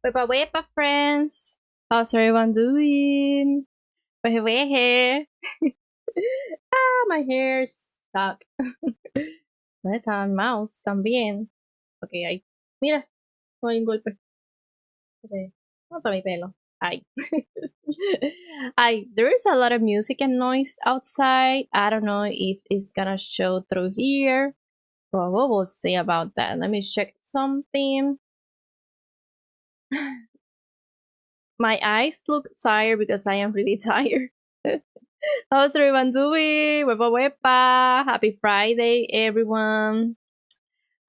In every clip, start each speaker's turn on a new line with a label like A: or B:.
A: Wepa wepa friends! How's everyone doing? Wehe wehe! My hair's stuck. Neta, mouse también. Ok, ahí. Mira, fue un golpe. Okay. Nota mi pelo. Ay. There is a lot of music and noise outside. I don't know if it's gonna show through here. But we'll see about that. Let me check something. My eyes look tired because I am really tired. How's everyone doing? Wepa wepa. Happy Friday, everyone.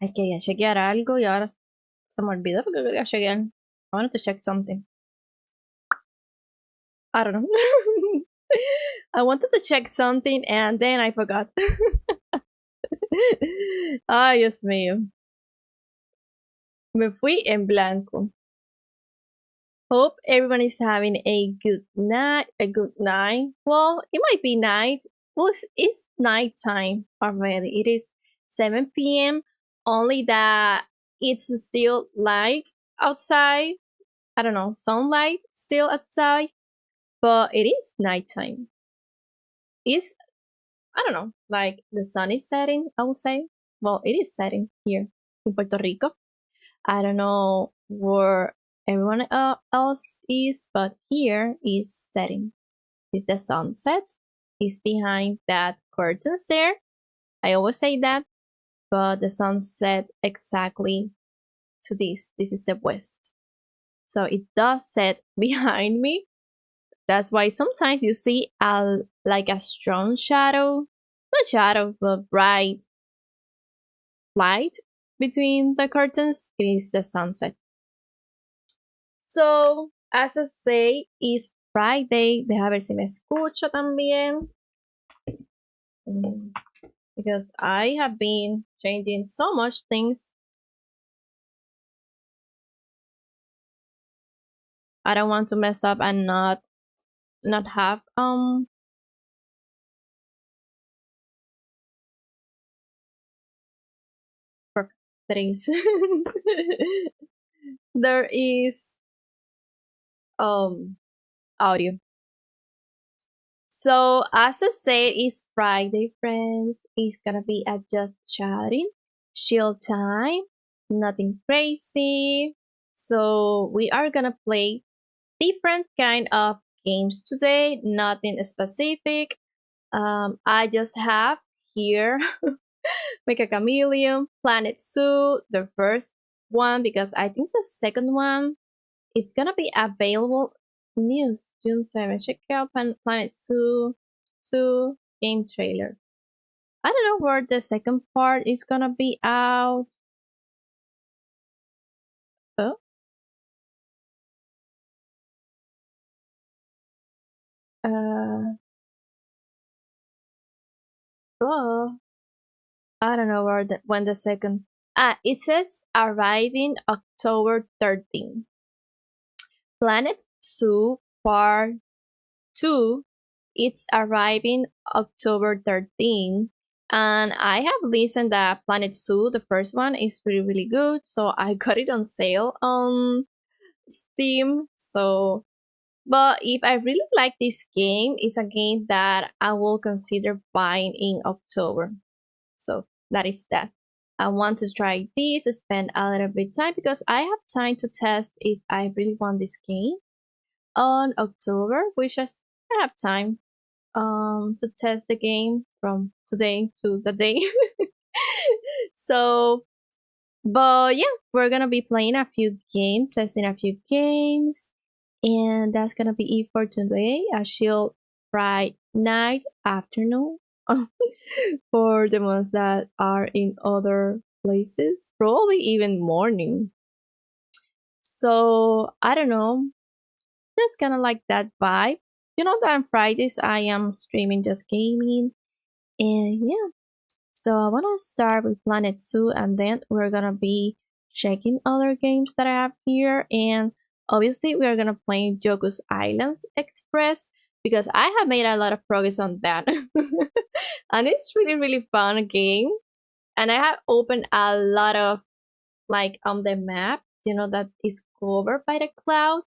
A: Ay, quería chequear algo y ahora se me olvidó lo que quería chequear. I wanted to check something. I don't know. I wanted to check something and then I forgot. Ay, Dios mío. Me fui en blanco. Hope everyone is having a good night. Well, it might be night. Well, it's night time already. It is 7 p.m. Only that it's still light outside. I don't know, sunlight still outside, but it is nighttime. It's, I don't know, like the sun is setting, I would say. Well, it is setting here in Puerto Rico. I don't know where everyone else is, but here is setting. Is the sunset. Is behind that curtains there. I always say that, but the sunset exactly to this. This is the west. So it does set behind me. That's why sometimes you see like a strong shadow, not shadow, but bright light between the curtains. It is the sunset. So, as I say, it's Friday. Deja ver si me escucho también. Because I have been changing so much things. I don't want to mess up and not have that is there is audio. So as I said, it's Friday, friends. It's gonna be a just chatting, chill time, nothing crazy. So we are gonna play different kind of games today, nothing specific. I just have here Make a Chameleon, Planet Zoo, the first one, because I think the second one is gonna be available news June 7th. Check out Planet Zoo 2 game trailer. I don't know where the second part is gonna be out. Oh. Oh. I don't know when the second. It says arriving October 13th. Planet Zoo Part 2. It's arriving October 13th. And I have listened that Planet Zoo, the first one, is really good. So I got it on sale on Steam. So, but if I really like this game, it's a game that I will consider buying in October. So that is that. I want to try this, spend a little bit time because I have time to test if I really want this game on October, which is I have time to test the game from today to the day. So, but yeah, we're gonna be playing a few games, testing a few games, and that's gonna be it for today. A chill Friday night, afternoon for the ones that are in other places, probably even morning. So I don't know, just kind of like that vibe. You know that on Fridays I am streaming just gaming, and yeah. So I want to start with Planet Zoo, and then we're gonna be checking other games that I have here, and obviously we are gonna play Yoku's Islands Express because I have made a lot of progress on that, and it's really fun game. And I have opened a lot of like on the map you know, that is covered by the cloud.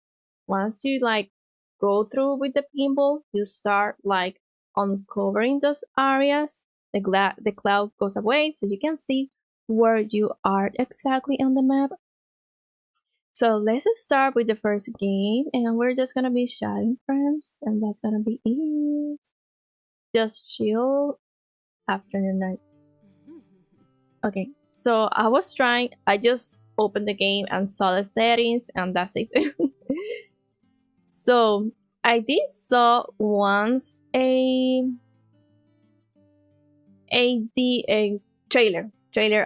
A: Once you like go through with the pinball, you start like uncovering those areas. The cloud goes away, so you can see where you are exactly on the map. So let's start with the first game, and we're just gonna be chatting friends, and that's gonna be it. Just chill after the night. Okay, so I just opened the game and saw the settings, and that's it. So I did saw once a trailer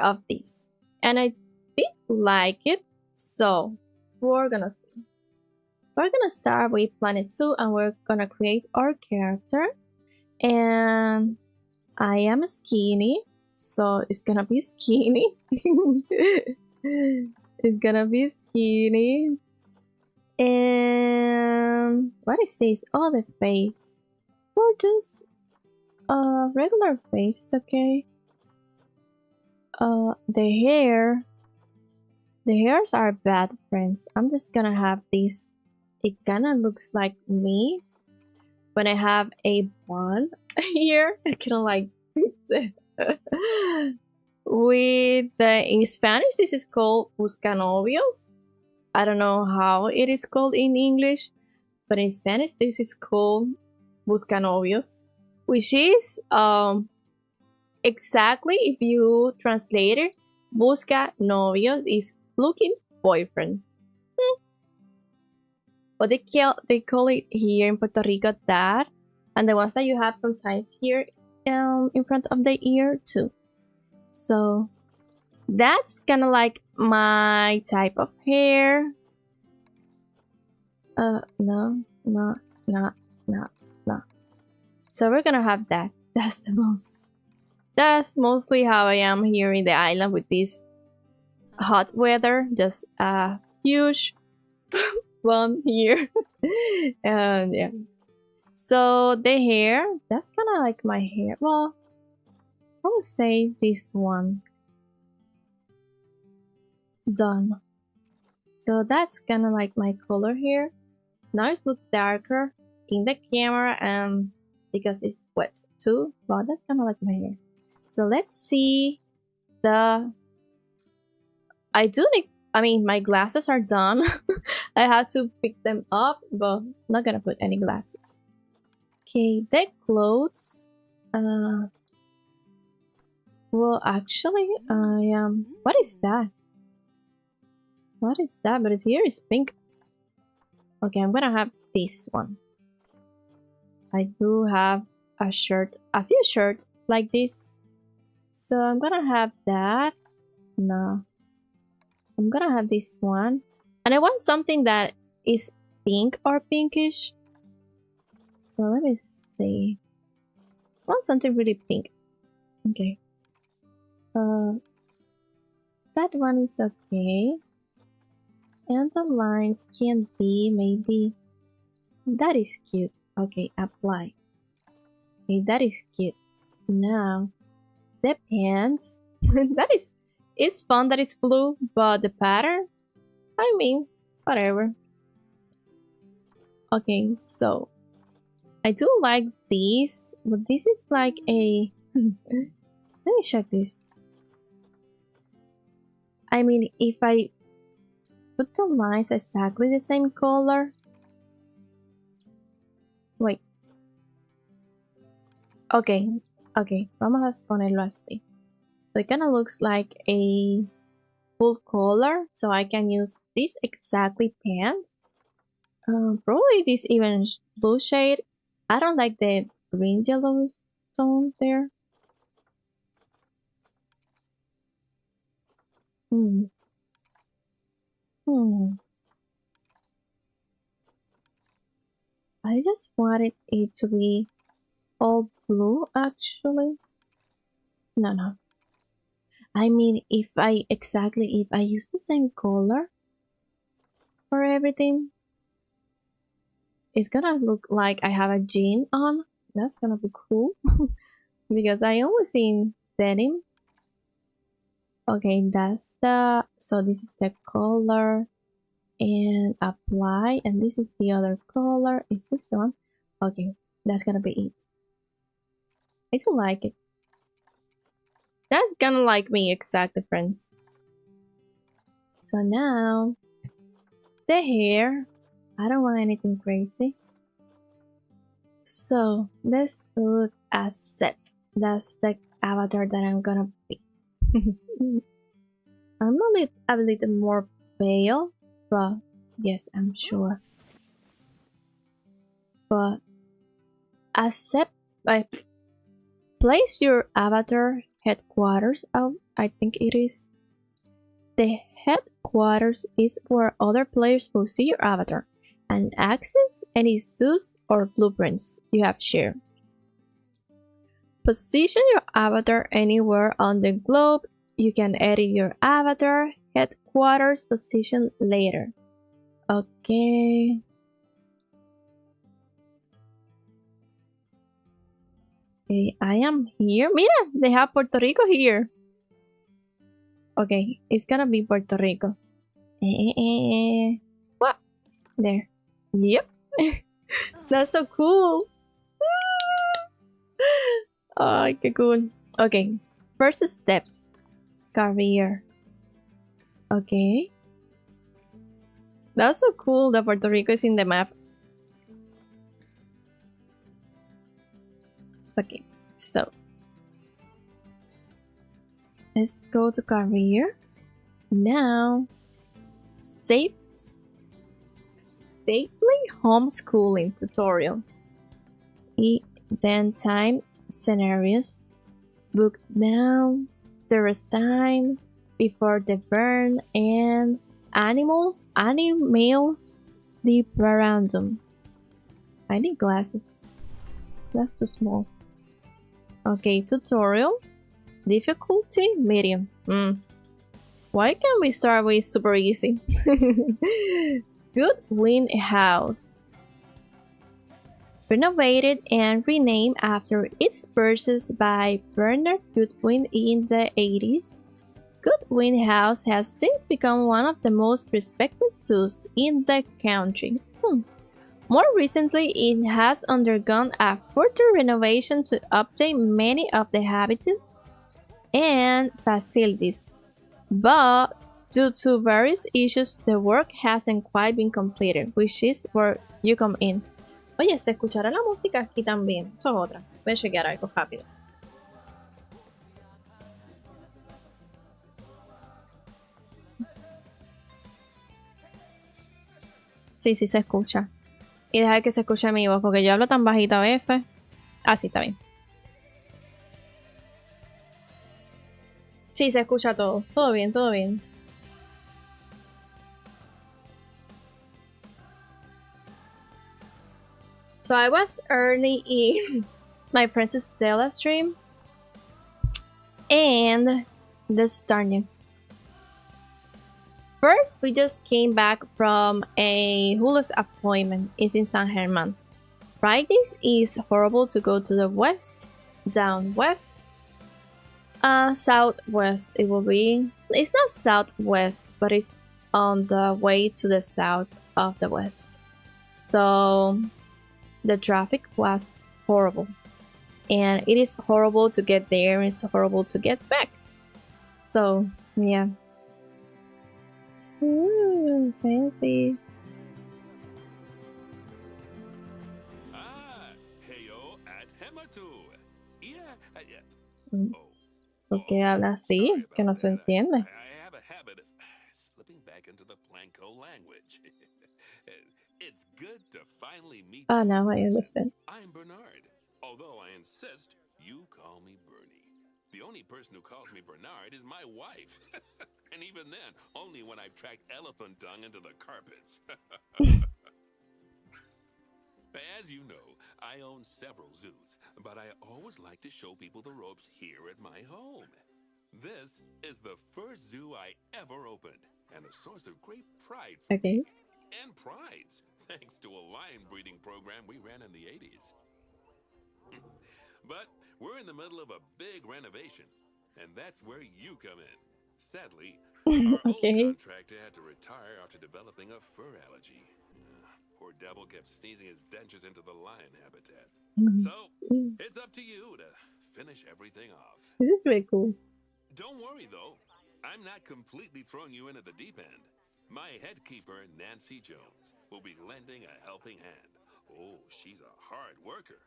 A: of this, and I did like it. So we're gonna see. We're gonna start with Planet Zoo, and we're gonna create our character. And I am skinny, so it's gonna be skinny. It's gonna be skinny. And what is this? Oh, the face. Or just regular face is okay. The hair. The hairs are bad, friends. I'm just gonna have this. It kinda looks like me when I have a bun here. I kinda like it. With in Spanish, this is called buscanovios. I don't know how it is called in English, but in Spanish, this is called buscanovios, which is exactly, if you translate it, busca novio is looking boyfriend. But they call it here in Puerto Rico that, and the ones that you have sometimes here in front of the ear too. So that's kind of like my type of hair. No. So we're gonna have that. That's mostly how I am here in the island with this hot weather. Just a huge one here. And yeah. So the hair, that's kind of like my hair. Well, I would say this one. Done. So that's kind of like my color here. Now it's look darker in the camera, and because it's wet too, but that's kind of like my hair. So let's see I mean, my glasses are done. I had to pick them up, but I'm not gonna put any glasses. Okay, the clothes. Well, actually, I am. What is that? What is that? But it's here is pink. Okay, I'm gonna have this one. I do have a few shirts like this. So I'm gonna have that. No. I'm gonna have this one. And I want something that is pink or pinkish. So let me see. I want something really pink. Okay. That one is okay. And the lines can be maybe. That is cute. Okay, apply. Okay, that is cute. Now, the pants. It's fun that it's blue, but the pattern, I mean, whatever. Okay, so I do like this, but this is like a. Let me check this. I mean, if I put the lines exactly the same color. Wait. Okay, vamos a ponerlo así. So it kind of looks like a full color, so I can use this exactly pants. Probably this even blue shade. I don't like the green yellow tone there. I just wanted it to be all blue actually. No. I mean, if I use the same color for everything, it's gonna look like I have a jean on. That's gonna be cool. Because I only seen denim. Okay, so this is the color and apply, and this is the other color. Is this one? Okay, that's gonna be it. I do like it. That's gonna like me exactly, friends. So now the hair. I don't want anything crazy. So let's put a set. That's the avatar that I'm gonna be. I'm a little more pale, but yes, I'm sure. But accept, place your avatar headquarters. Oh, I think it is. The headquarters is where other players will see your avatar and access any suits or blueprints you have shared. Position your avatar anywhere on the globe. You can edit your avatar headquarters position later. Okay. Okay, I am here. Mira, they have Puerto Rico here. Okay, it's gonna be Puerto Rico. What? There. Yep. That's so cool. Oh, qué cool. Okay, first steps. Career. Okay. That's so cool that Puerto Rico is in the map. It's okay. So, let's go to career. Now, safely homeschooling tutorial. Then time scenarios. Book now. There is time before the burn and animals the random. I need glasses. That's too small. Okay, tutorial. Difficulty medium. Why can't we start with super easy? Good Wind House. Renovated and renamed after its purchase by Bernard Goodwin in the 80s, Goodwin House has since become one of the most respected zoos in the country. More recently, it has undergone a further renovation to update many of the habitats and facilities, but due to various issues, the work hasn't quite been completed, which is where you come in. Oye, ¿se escuchará la música aquí también? Eso es otra. Voy a chequear algo rápido. Sí, sí se escucha. Y dejar que se escuche mi voz, porque yo hablo tan bajito a veces. Ah, sí, está bien. Sí, se escucha todo. Todo bien, todo bien. So I was early in my Princess Stella stream. And this started. First, we just came back from a Hulu's appointment. It's in San German. Fridays is horrible to go to the west, down west, southwest. It will be. It's not southwest, but it's on the way to the south of the west. So the traffic was horrible, and it is horrible to get there. It's horrible to get back. So yeah. Ooh, fancy.
B: Heyo at Hematu. Yeah.
A: ¿Por qué habla así? Que no se entiende.
B: I have a habit of slipping back into the Planko language. It's good to finally meet you.
A: Now I understand.
B: I'm Bernard, although I insist you call me Bernie. The only person who calls me Bernard is my wife. And even then, only when I've tracked elephant dung into the carpets. As you know, I own several zoos, but I always like to show people the ropes here at my home. This is the first zoo I ever opened, and a source of great pride for me. And prides, thanks to a lion breeding program we ran in the 80s. But we're in the middle of a big renovation, and that's where you come in. Sadly, our old
A: Okay.
B: contractor had to retire after developing a fur allergy. Poor devil kept sneezing his dentures into the lion habitat.
A: Mhm.
B: So, it's up to you to finish everything off.
A: This is very cool.
B: Don't worry, though. I'm not completely throwing you in at the deep end. My head keeper, Nancy Jones, will be lending a helping hand. Oh, she's a hard worker,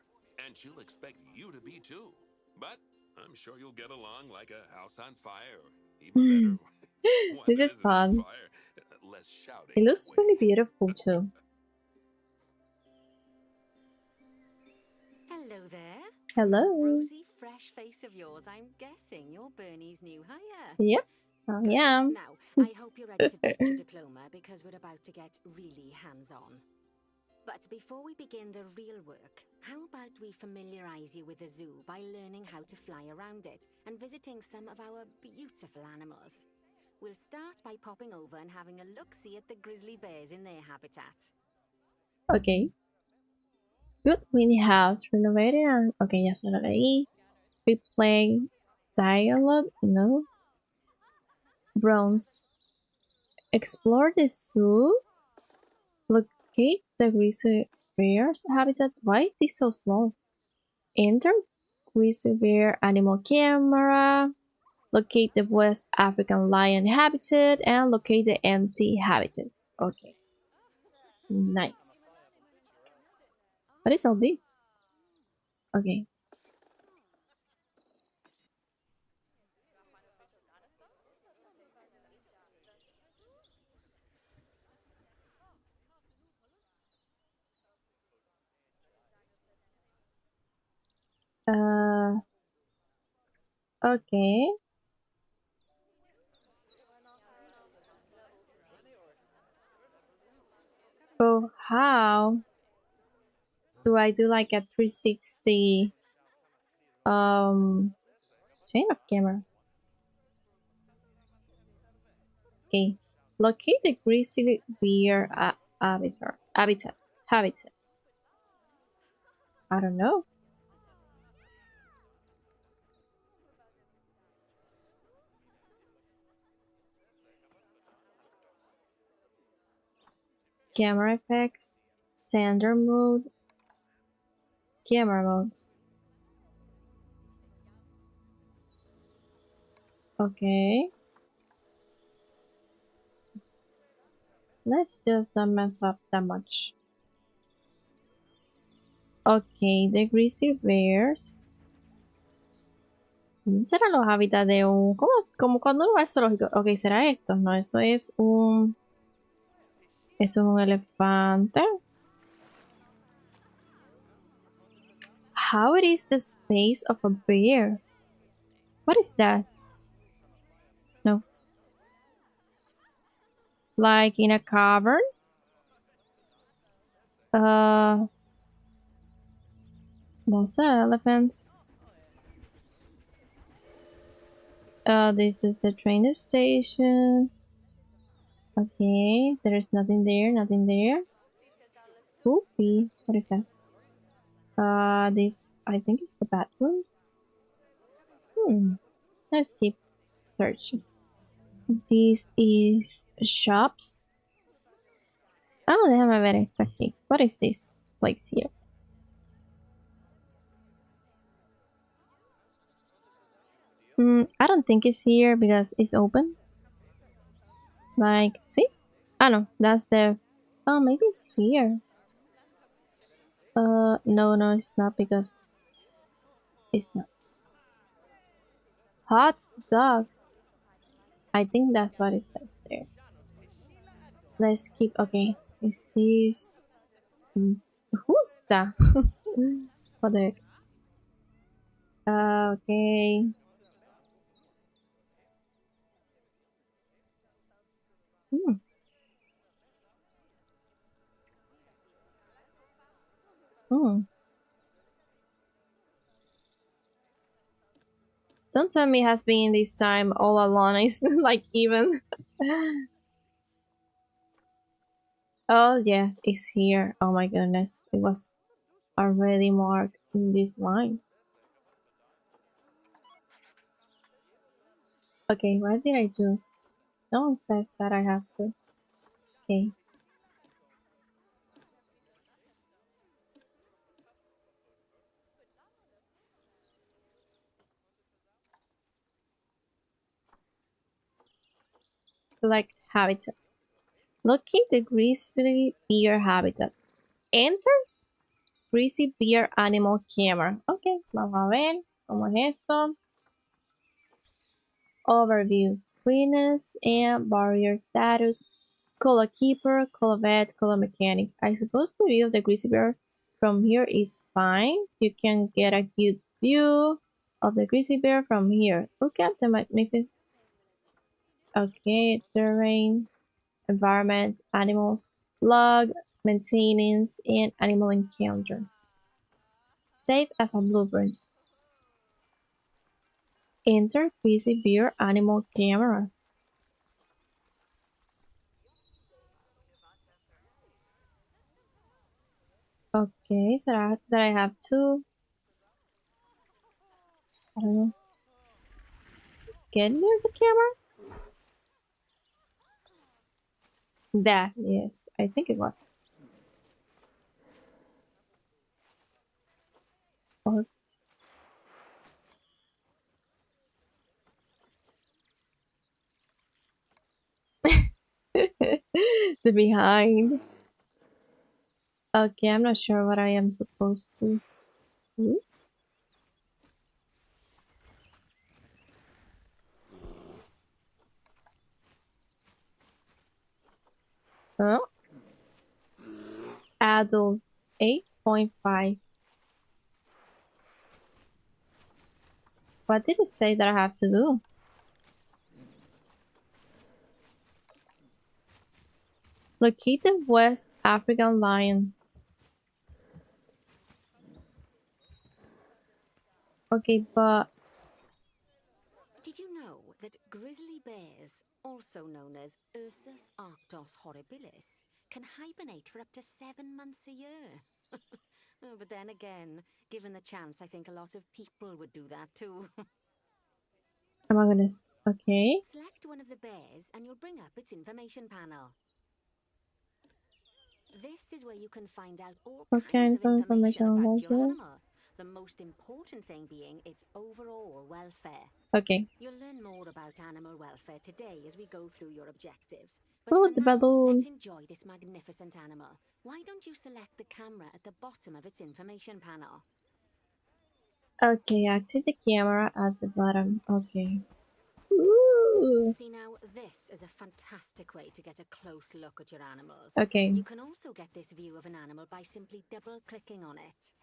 B: and she'll expect you to be too. But I'm sure you'll get along like a house on fire, or even better, one
A: This
B: that
A: is
B: isn't on
A: fun.
B: fire. Less shouting
A: It
B: that
A: looks
B: way.
A: really beautiful too.
C: Hello there. From that
A: Hello.
C: rosy, fresh face of yours, I'm guessing you're Bernie's new hire.
A: Yep, I
C: Good.
A: am.
C: Now, I hope you're ready to ditch your diploma because we're about to get really hands-on. But before we begin the real work, how about we familiarize you with the zoo by learning how to fly around it and visiting some of our beautiful animals? We'll start by popping over and having a look-see at the grizzly bears in their habitat.
A: Okay. Good mini house renovated and okay, ya se lo leí. Replay dialogue, no. Bronze. Explore the zoo. Locate the grizzly bear's habitat. Why is this so small? Enter grizzly bear animal camera. Locate the West African lion habitat and locate the empty habitat. Okay. Nice. What is all this? Okay. Uh, okay. So how do I do like a 360 chain of camera? Okay. Locate the grizzly bear habitat. I don't know. Camera effects, standard mode, camera modes. Okay. Let's just not mess up that much. Okay, the grizzly bears. ¿Serán los hábitats de un... ¿Cómo? Como cuando uno va al zoológico. Ok, ¿será esto? No, eso es un... Eso es un elefante. How it is the space of a bear? What is that? No. Like in a cavern? Uh... That's an elephant. This is the train station. Okay, there is nothing there, nothing there. Poopy. What is that? This, I think it's the bathroom. Let's keep searching. This is shops. Oh, déjame ver esto aquí. What is this place here? I don't think it's here because it's open. Like, see? Ah, no, that's the... Oh, maybe it's here. No, it's not because it's not. Hot dogs. I think that's what it says there. Let's keep. Okay, is this? Who's that? What the heck? Okay. Hmm. Hmm. Don't tell me it has been this time all along. It's like even. Oh yeah, it's here. Oh my goodness, it was already marked in these lines. Okay, what did I do? No one says that I have to. Okay. Select habitat. Locate the grizzly bear habitat. Enter grizzly bear animal camera. Ok, vamos a ver cómo es esto. Overview. Cleanness and barrier status. Color keeper, color vet, color mechanic. I suppose the view of the grizzly bear from here is fine. You can get a good view of the grizzly bear from here. Look at the magnificent. Okay, terrain, environment, animals, log, maintenance, and animal encounter. Save as a blueprint. Enter grizzly bear animal camera. Okay, so that I have to, I don't know, get near the camera? That, yes, I think it was. Or the behind. Okay, I'm not sure what I am supposed to do. Oh, adult 8.5. What did it say that I have to do? Locate the West African lion. Okay, but
C: Did you know that grizzly bears, also known as Ursus arctos horribilis, can hibernate for up to 7 months a year? Oh, but then again, given the chance, I think a lot of people would do that too.
A: am I gonna? Okay,
C: Select one of the bears and you'll bring up its information panel. This is where you can find out all
A: okay,
C: kinds of
A: some
C: information
A: information on
C: about your
A: that.
C: animal. The most important thing being its overall welfare.
A: Okay.
C: You'll learn more about animal welfare today as we go through your objectives. But
A: Oh,
C: for
A: the
C: now, let's
A: balloon.
C: enjoy this magnificent animal. Why don't you select the camera at the bottom of its information panel?
A: Okay, activate the camera at the bottom. Okay. Ooh.
C: See now, this is a fantastic way to get a close look at your animals.
A: Okay.
C: You can also get this view of an animal by simply double-clicking on it.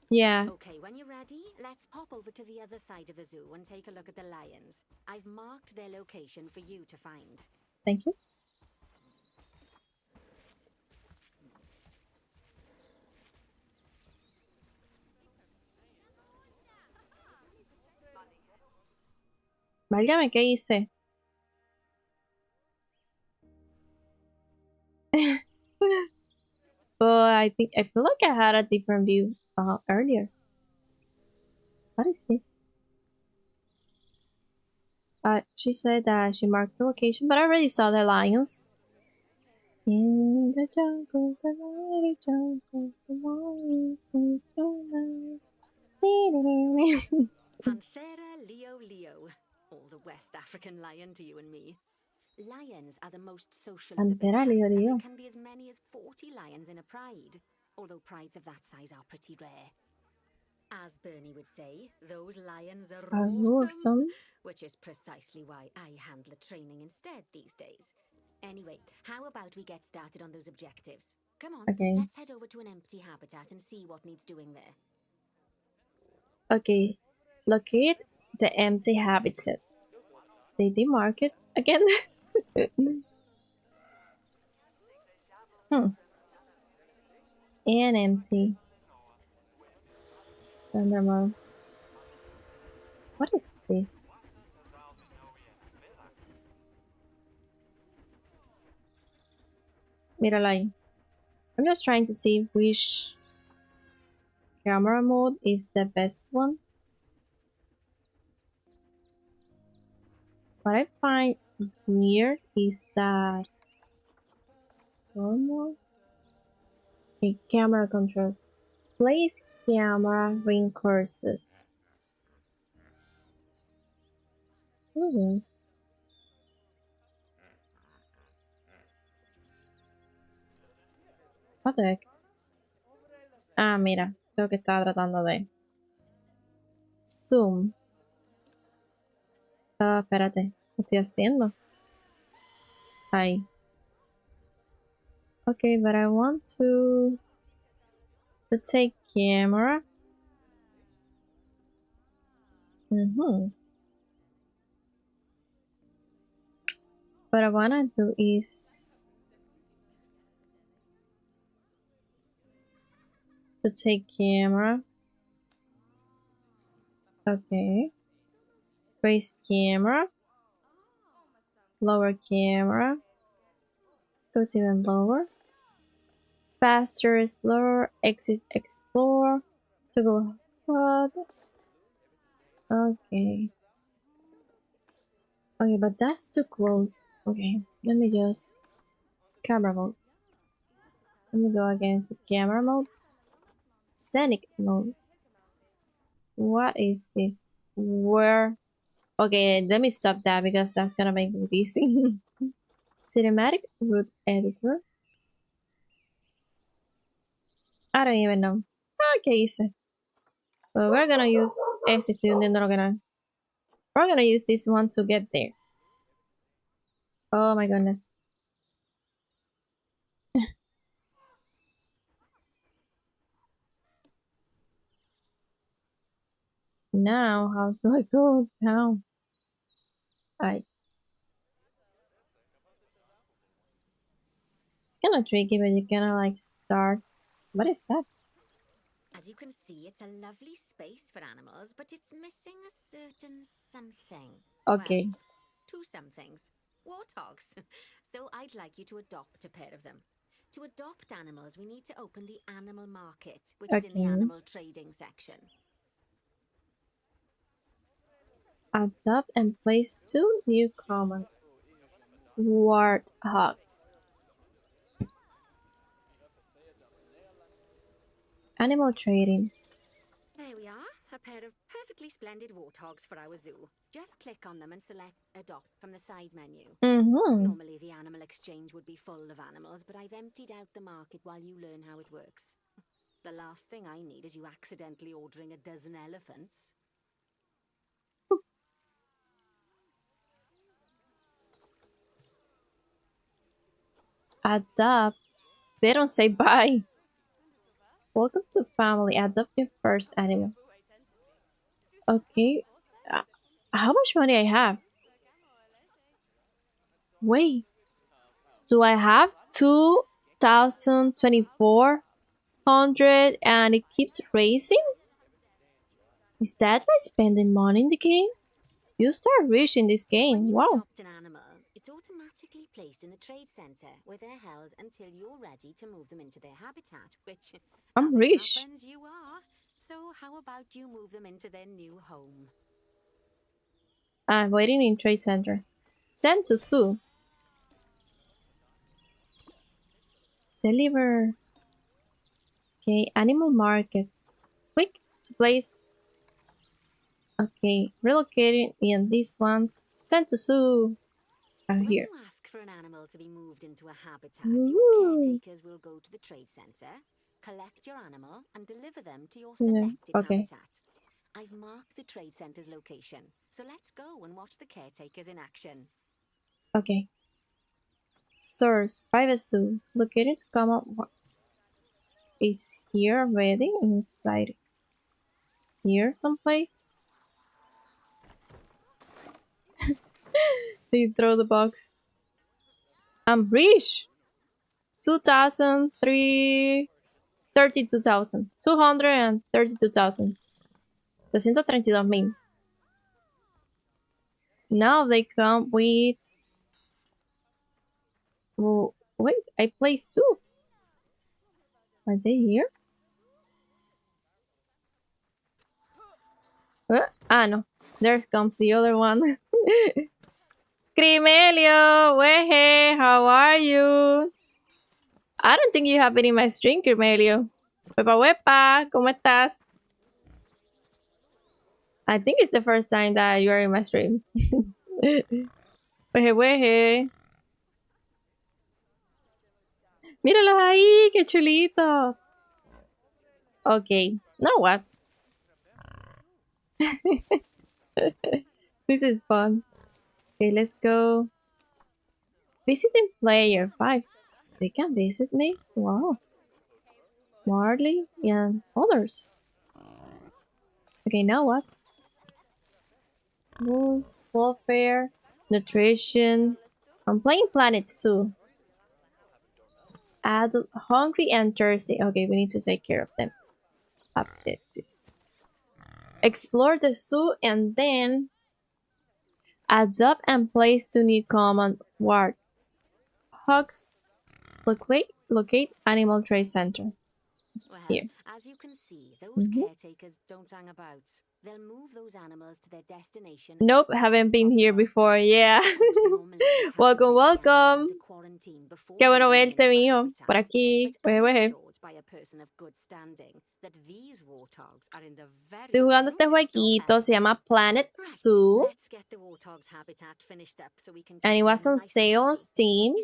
A: Yeah.
C: Okay, when you're ready, let's pop over to the other side of the zoo and take a look at the lions. I've marked their location for you to find.
A: Thank you. Válgame, ¿qué hice? But I feel like I had a different view earlier. What is this? She said that she marked the location, but I already saw the lions. In the jungle, the mighty jungle, the lions sleep tonight.
C: Panthera leo leo, or the West African lion to you and me. Lions are the most social of the big
A: Pantera
C: cats, and there
A: Leo.
C: can be as many as 40 lions in a pride, although prides of that size are pretty rare. As Bernie would say, those lions are awesome,
A: Awesome.
C: which is precisely why I handle training instead these days. Anyway, how about we get started on those objectives? Come on,
A: Okay.
C: let's head over to an empty habitat and see what needs doing there.
A: Okay. Locate the empty habitat. Did they mark it again? And empty. Normal. What is this? Mírala ahí. I'm just trying to see which camera mode is the best one. What I find weird is that okay, camera controls. Place camera ring cursor. Hmm. What the heck? Ah, mira, creo que estaba tratando de zoom. Ah, espérate, ¿qué estoy haciendo? Ahí. Okay, but I want to take camera. What I wanna do is to take camera. Okay. Raise camera. Lower camera. Goes even lower. Faster explorer. Exit explore. Toggle HUD. Okay. Okay, but that's too close. Okay, let me just camera modes. Let me go again to camera modes. Scenic mode. What is this? Where? Okay, let me stop that because that's gonna make me dizzy. Cinematic route editor. I don't even know. Okay, easy. So we're gonna use este, we're gonna use this one to get there. Oh my goodness. Now how do I go down? I It's kind of tricky, but you kind of like start. What is that?
C: As you can see, it's a lovely space for animals, but it's missing a certain something.
A: Okay.
C: Well, two somethings. Warthogs. So I'd like you to adopt a pair of them. To adopt animals, we need to open the animal market, which is in the
A: Okay.
C: animal trading section.
A: Adopt and place 2 newcomer warthogs. Animal trading.
C: There we are, a pair of perfectly splendid warthogs for our zoo. Just click on them and select Adopt from the side menu. Normally the animal exchange would be full of animals, but I've emptied out the market while you learn how it works. The last thing I need is you accidentally ordering a dozen elephants.
A: Adopt. They don't say bye. Welcome to family. Adopt your first animal. Okay. How much money I have? Wait. Do I have 2,024 and it keeps raising? Is that by spending money in the game? You start rich in this
C: When
A: game.
C: you
A: Wow.
C: adopt an animal, it's automatically placed in the trade center where they're held until you're ready to move them into their habitat, which,
A: I'm
C: as it
A: rich.
C: happens, you are. So how about you move them into their new home?
A: I'm waiting in trade center. Send to Sue. Deliver. Okay, animal market. Click to place. Okay, relocating in this one. Send to Sue. I'm
C: When
A: here.
C: you ask for an animal to be moved into a habitat, your
A: Woohoo.
C: caretakers will go to the trade center, collect your animal, and deliver them to your
A: Yeah,
C: selected
A: okay.
C: habitat. I've marked the trade center's location, so let's go and watch the caretakers in action.
A: Okay. Source, private zoo. Located to come up. Is here already inside here someplace? They throw the box. I'm rich. 2,003 32,000. 232,000. 232,000. Now they come with. Oh, wait, I placed 2. Are they here? Ah, no. There comes the other one. Crimelio, weje, how are you? I don't think you have been in my stream, Crimelio. Wepa wepa, ¿cómo estás? I think it's the first time that you are in my stream. Weje, weje. Míralos ahí, qué chulitos. Okay, now what? This is fun. Okay, let's go. Visiting player 5. They can visit me? Wow. Marley and others. Okay, now what? Wolf, welfare, nutrition. I'm playing Planet Zoo. Adult, hungry and thirsty. Okay, we need to take care of them. Objectives. Explore the zoo and then adopt and place to new common ward. Hugs. Locate Animal Trade Center.
C: Well,
A: Here.
C: as you can see, those caretakers don't hang about. They'll move those animals to their destination.
A: Nope, haven't been here before. Yeah. Welcome, welcome. Qué bueno verte, mío. Por aquí. Weje, weje. Estoy jugando este jueguito. Se llama Planet Zoo. And it was on sale on Steam.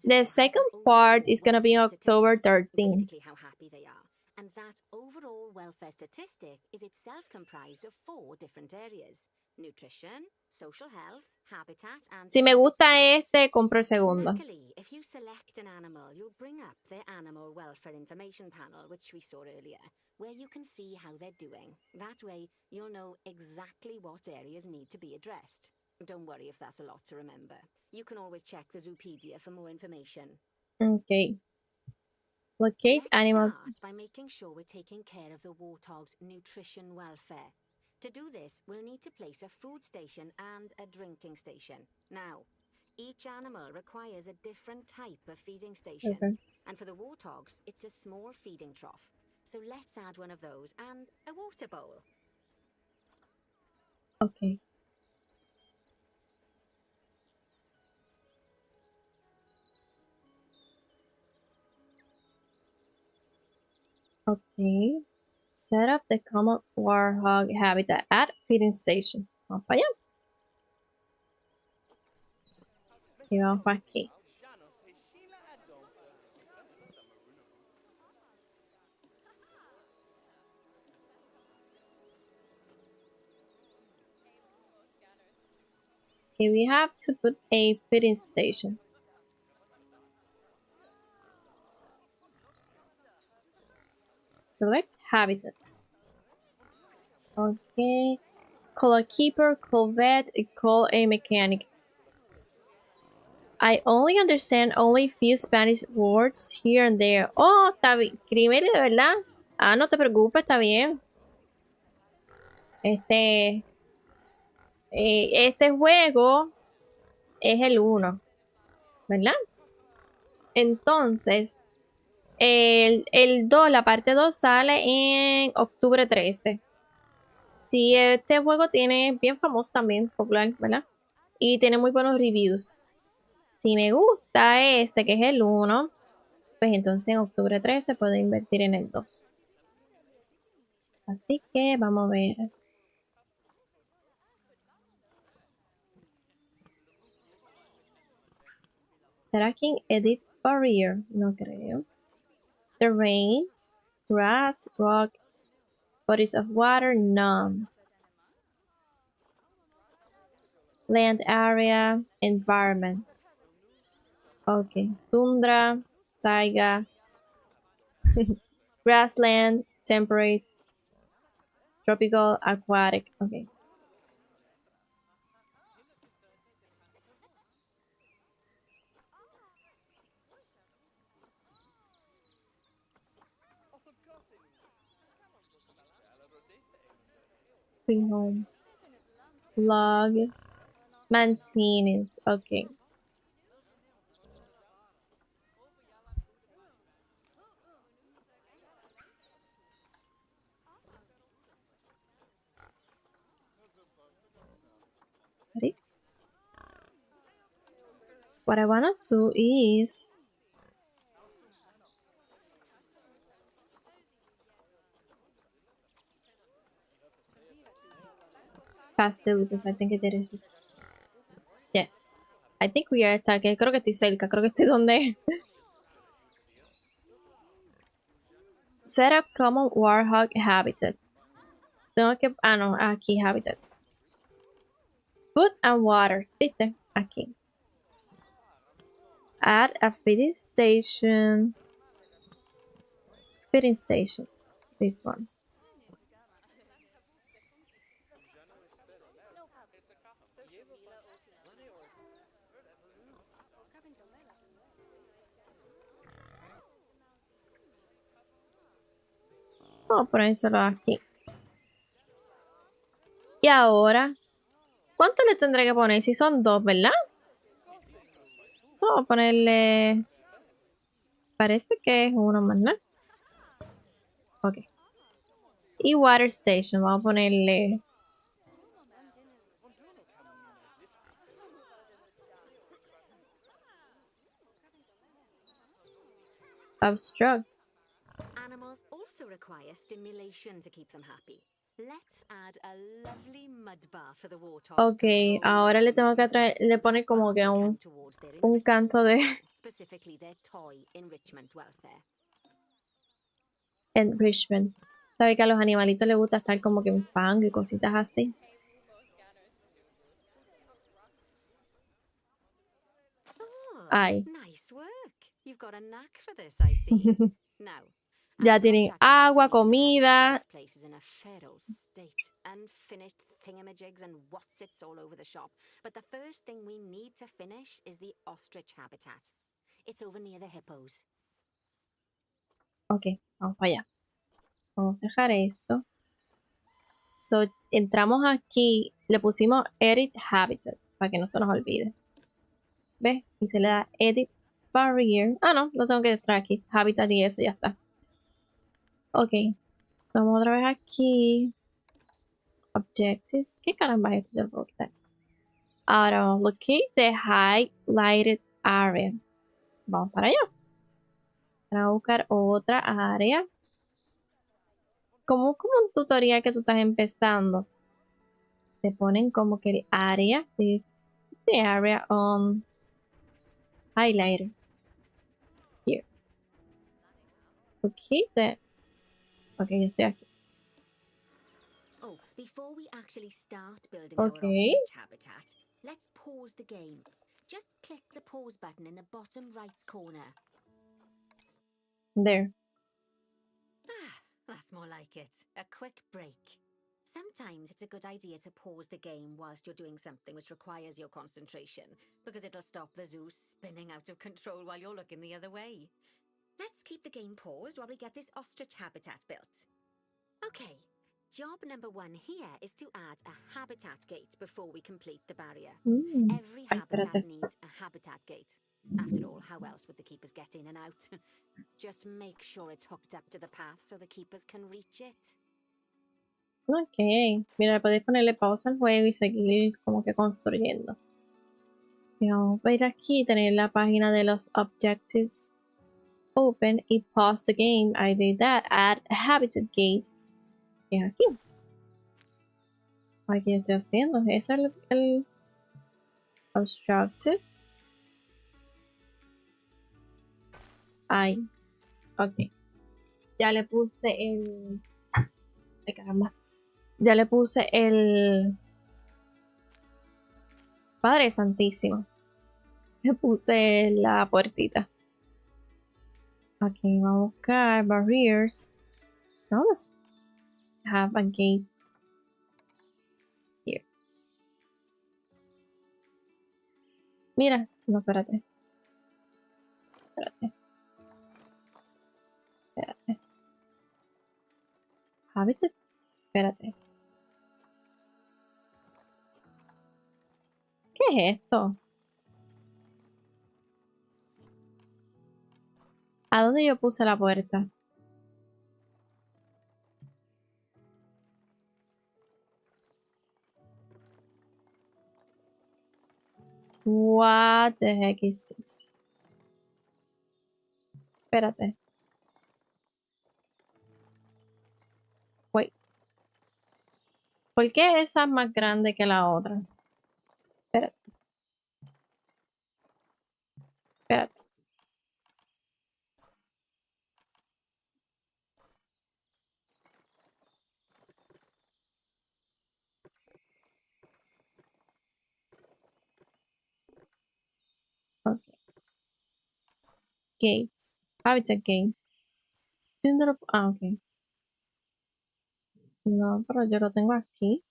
A: The second part is going to be October 13th.
C: And that overall welfare statistic is itself comprised of 4 different areas: nutrition, social health, habitat, and...
A: Si me gusta este, compro el segundo.
C: Luckily, if you select an animal, you'll bring up the Animal Welfare Information Panel, which we saw earlier, where you can see how they're doing. That way, you'll know exactly what areas need to be addressed. Don't worry if that's a lot to remember. You can always check the Zoopedia for more information.
A: Okay. Locate animal.
C: Let's start by making sure we're taking care of the warthog's nutrition welfare. To do this, we'll need to place a food station and a drinking station. Now, each animal requires a different type of feeding station.
A: Okay.
C: And for the warthogs, it's a small feeding trough. So let's add one of those and a water bowl.
A: Okay. Okay. Set up the common warthog habitat at feeding station. Vamos para allá. Y vamos para aquí. Okay, we have to put a feeding station. Select habitat. Okay. Call a keeper, call vet, call a mechanic. I only understand only few Spanish words here and there. Oh, está bien. Crimen, de verdad. Ah, no te preocupes, está bien. Este juego es el 1, ¿verdad? Entonces, el 2, la parte 2 sale en octubre 13. Sí, este juego tiene bien famoso también, popular, ¿verdad? Y tiene muy buenos reviews. Si me gusta este, que es el 1, pues entonces en octubre 13 puedo invertir en el 2. Así que vamos a ver. Tracking Edit Barrier, no creo. Terrain, grass, rock, bodies of water, none. Land area, environment. Okay, tundra, taiga, grassland, temperate, tropical, aquatic. Okay. Home. Log. Maintenance. Okay. Ready? what I wanna do is facilities. I think it is. Yes. I think we are target. Creo que estoy cerca. Creo que estoy donde. Set up common warhog habitat. Tengo que. Ah, no. Aquí habitat. Food and water. ¿Viste? Aquí. Add a feeding station. Feeding station. This one. Vamos a ponérselo aquí. Y ahora, ¿cuánto le tendré que poner? Si son dos, ¿verdad? Vamos a ponerle... Parece que es uno más, ¿no? Ok. Y water station, vamos a ponerle... Obstruct.
C: Animals also require stimulation to keep them happy. Let's add a lovely mud bar for the warthogs.
A: Ok, ahora le tengo que traer, le pone como que un canto de
C: specifically their toy enrichment welfare.
A: enrichment. Sabe que a los animalitos les gusta estar como que en fango y cositas así. Ay.
C: Nice work. You've got a knack for this, I see. Now,
A: Ya tienen agua, comida.
C: this place is in a feral state. Unfinished thingamajigs and whatsits all over the shop. But the first thing we need to finish is the ostrich habitat. It's over near the hippos.
A: Ok, vamos para allá. Vamos a dejar esto. So, entramos aquí, le pusimos Edit Habitat, para que no se nos olvide. ¿Ves? Y se le da Edit Barrier. Ah, no, no tengo que entrar aquí. Habitat y eso, ya está. Ok. Vamos otra vez aquí. Objectives. ¿Qué caramba es esto? Ya lo puedo quitar. Ahora vamos a locate the highlighted area. Vamos para allá. Vamos a buscar otra área. Como un tutorial que tú estás empezando. Te ponen como que el área. The area on highlighter. Here. Locate. Ok, yo estoy aquí.
C: Oh, before we actually start building
A: Okay.
C: our ostrich habitat, let's pause the game. Just click the pause button in the bottom right corner.
A: There.
C: Ah, that's more like it. A quick break. Sometimes it's a good idea to pause the game whilst you're doing something which requires your concentration, because it'll stop the zoo spinning out of control while you're looking the other way. Let's keep the game paused while we get this ostrich habitat built. Okay, job number 1 here is to add a habitat gate before we complete the barrier. Every
A: Ay,
C: habitat
A: espérate.
C: needs a habitat gate. After all, how else would the keepers get in and out? Just make sure it's hooked up to the path so the keepers can reach it.
A: Ok. Mira, podéis ponerle pausa al juego y seguir como que construyendo. Y vamos a ir aquí y tener la página de los objectives open y pause the game. I did that. Add a habitat gate. Y es aquí. Aquí estoy haciendo. Ese es el obstructive. Ahí. Ok. Ya le puse el... Ay, caramba. Ya le puse el... Padre Santísimo. Le puse la puertita. Aquí vamos a buscar barriers. No, let's have a gate here. Mira, no, espérate. Espérate. Espérate. Habitat. Espérate. ¿Qué es esto? ¿A dónde yo puse la puerta? What the heck is this? Espérate. Wait. ¿Por qué esa es más grande que la otra? Espérate. Espérate. Okay. Gates. Habitat gate. Ah, ok. No, pero yo lo tengo aquí.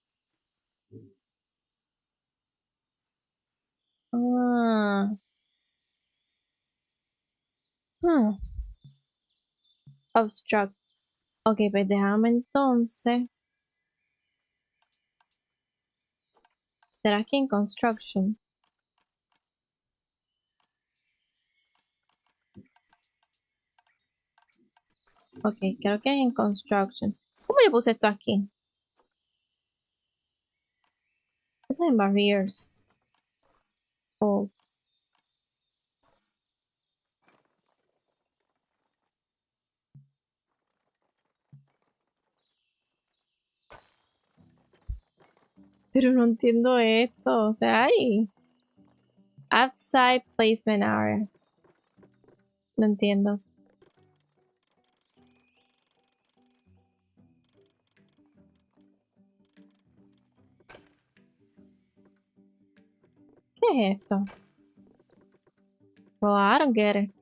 A: Ah. Hmm. Obstruct. Ok, pues déjame entonces. ¿Será aquí en construction? Ok, creo que es en construction. ¿Cómo yo puse esto aquí? Eso es en barriers. Oh. Pero no entiendo esto. O sea, hay outside placement area. No entiendo. ¿Qué es esto? Well, I don't get it.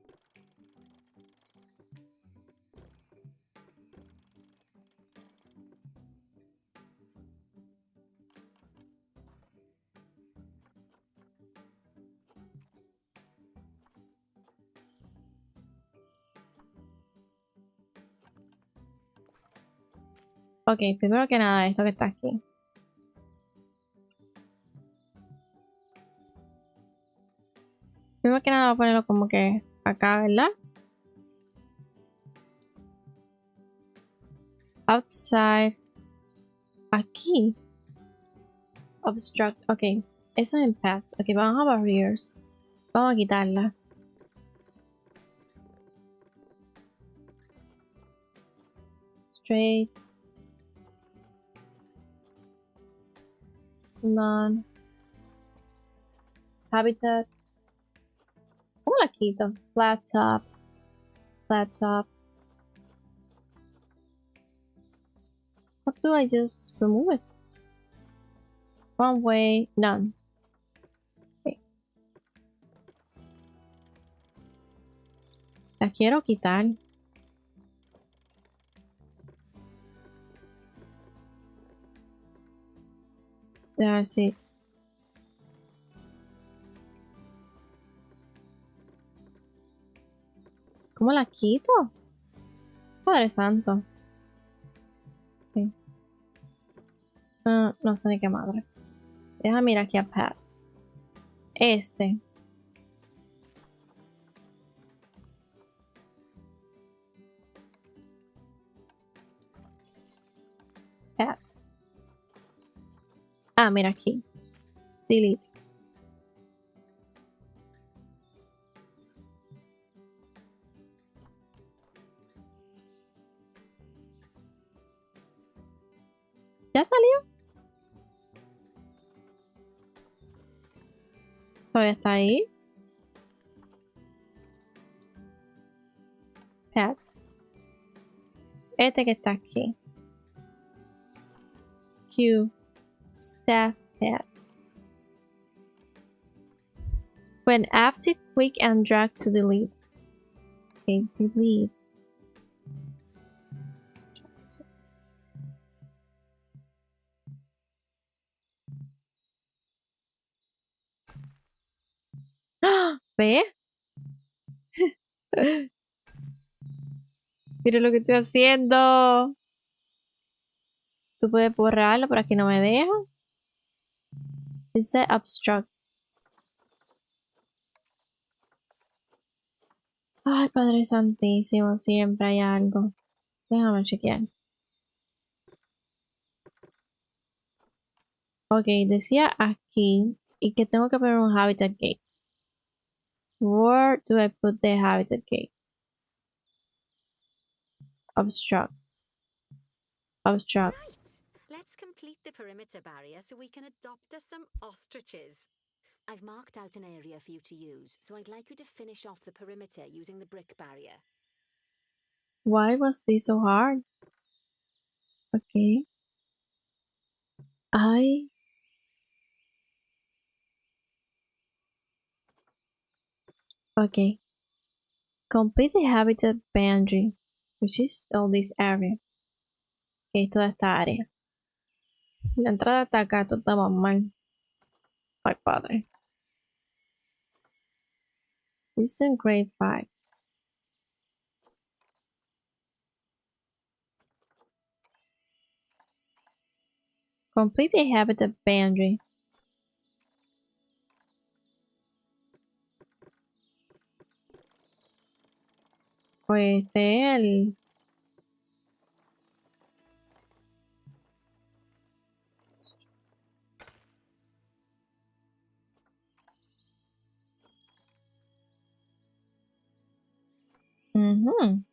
A: Ok, primero que nada, esto que está aquí. Primero que nada, voy a ponerlo como que acá, ¿verdad? Outside. Aquí. Obstruct. Ok. Eso es en paths. Ok, vamos a barriers. Vamos a quitarla. Straight. None. Habitat. ¿Cómo la quito? Flat top. Flat top. How do I just remove it? One way. None. Okay. La quiero quitar. A ver si. ¿Cómo la quito? Padre santo. Okay. No sé ni qué madre. Deja mirar aquí a paths. Este. Paths. Ah, mira aquí. Delete. ¿Ya salió? Todavía está ahí. Paths. Este que está aquí. Q. Staff paths. When active, click and drag to delete. Okay, delete. ¡Ah! ¿Ve? Mira lo que estoy haciendo. Tú puedes borrarlo, pero aquí no me deja. Dice obstruct. Ay, Padre Santísimo, siempre hay algo. Déjame chequear. Ok, decía aquí Y que tengo que poner un habitat gate. Where do I put the habitat gate? Obstruct. Obstruct.
C: Right. Let's complete the perimeter barrier so we can adopt us some ostriches. I've marked out an area for you to use, so I'd like you to finish off the perimeter using the brick barrier.
A: Why was this so hard? Okay. Okay. Complete the habitat boundary, which is all this area. Ok, toda esta área. La entrada está acá, todo estamos mal. Ay, padre. System grade 5. Complete the habitat boundary. Pues el... Ujú.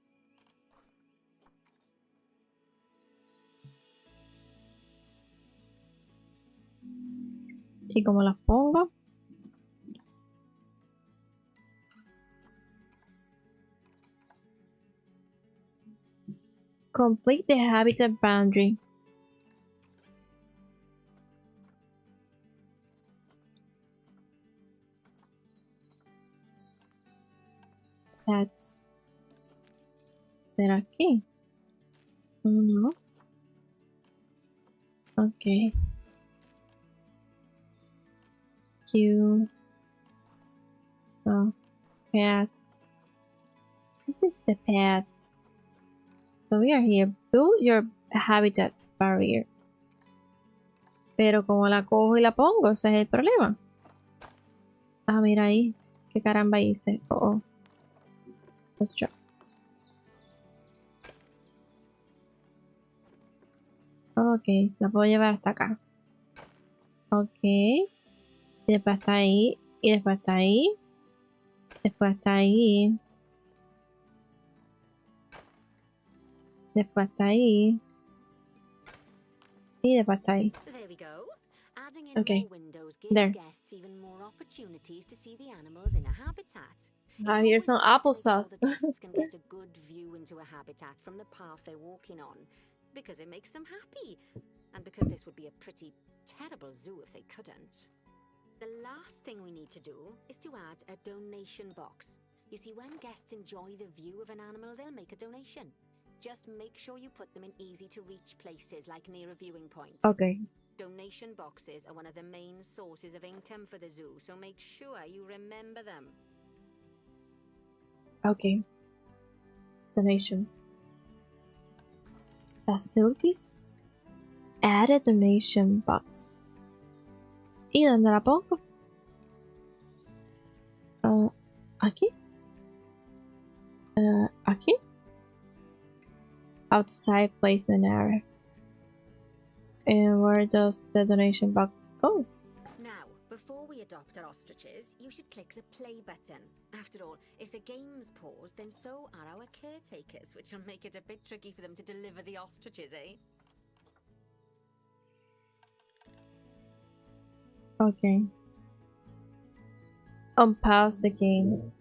A: ¿Y cómo las pongo? Complete the habitat boundary. That's... ¿Será aquí? No. Ok. Q. Oh, path. This is the path. So we are here. Build your habitat barrier. Pero como la cojo y la pongo, ese es el problema. Ah, mira ahí. ¿Qué caramba hice? Oh, oh. Ostras. Ok, la puedo llevar hasta acá. Ok. Y después está ahí. Y después está ahí. Después está ahí. Después está ahí. Y después está ahí.
C: There we go. Adding in
A: Okay.
C: more windows gives
A: There.
C: guests even more opportunities to see the animals in a habitat.
A: Ah,
C: It's
A: here's some
C: always best to make
A: applesauce.
C: sure the guests can get a good view into a habitat from the path they're walking on, because it makes them happy, and because this would be a pretty terrible zoo if they couldn't. The last thing we need to do is to add a donation box. You see, when guests enjoy the view of an animal, they'll make a donation. Just make sure you put them in easy-to-reach places, like near a viewing point.
A: Okay.
C: Donation boxes are one of the main sources of income for the zoo, so make sure you remember them.
A: Okay. Donation. Facilities. Add a donation box. ¿Y dónde la pongo? Aquí. Aquí. Outside placement area. And where does the donation box go?
C: Now, before we adopt our ostriches, you should click the play button. After all, if the game's paused, then so are our caretakers, which will make it a bit tricky for them to deliver the ostriches, eh?
A: Okay. Unpause the game.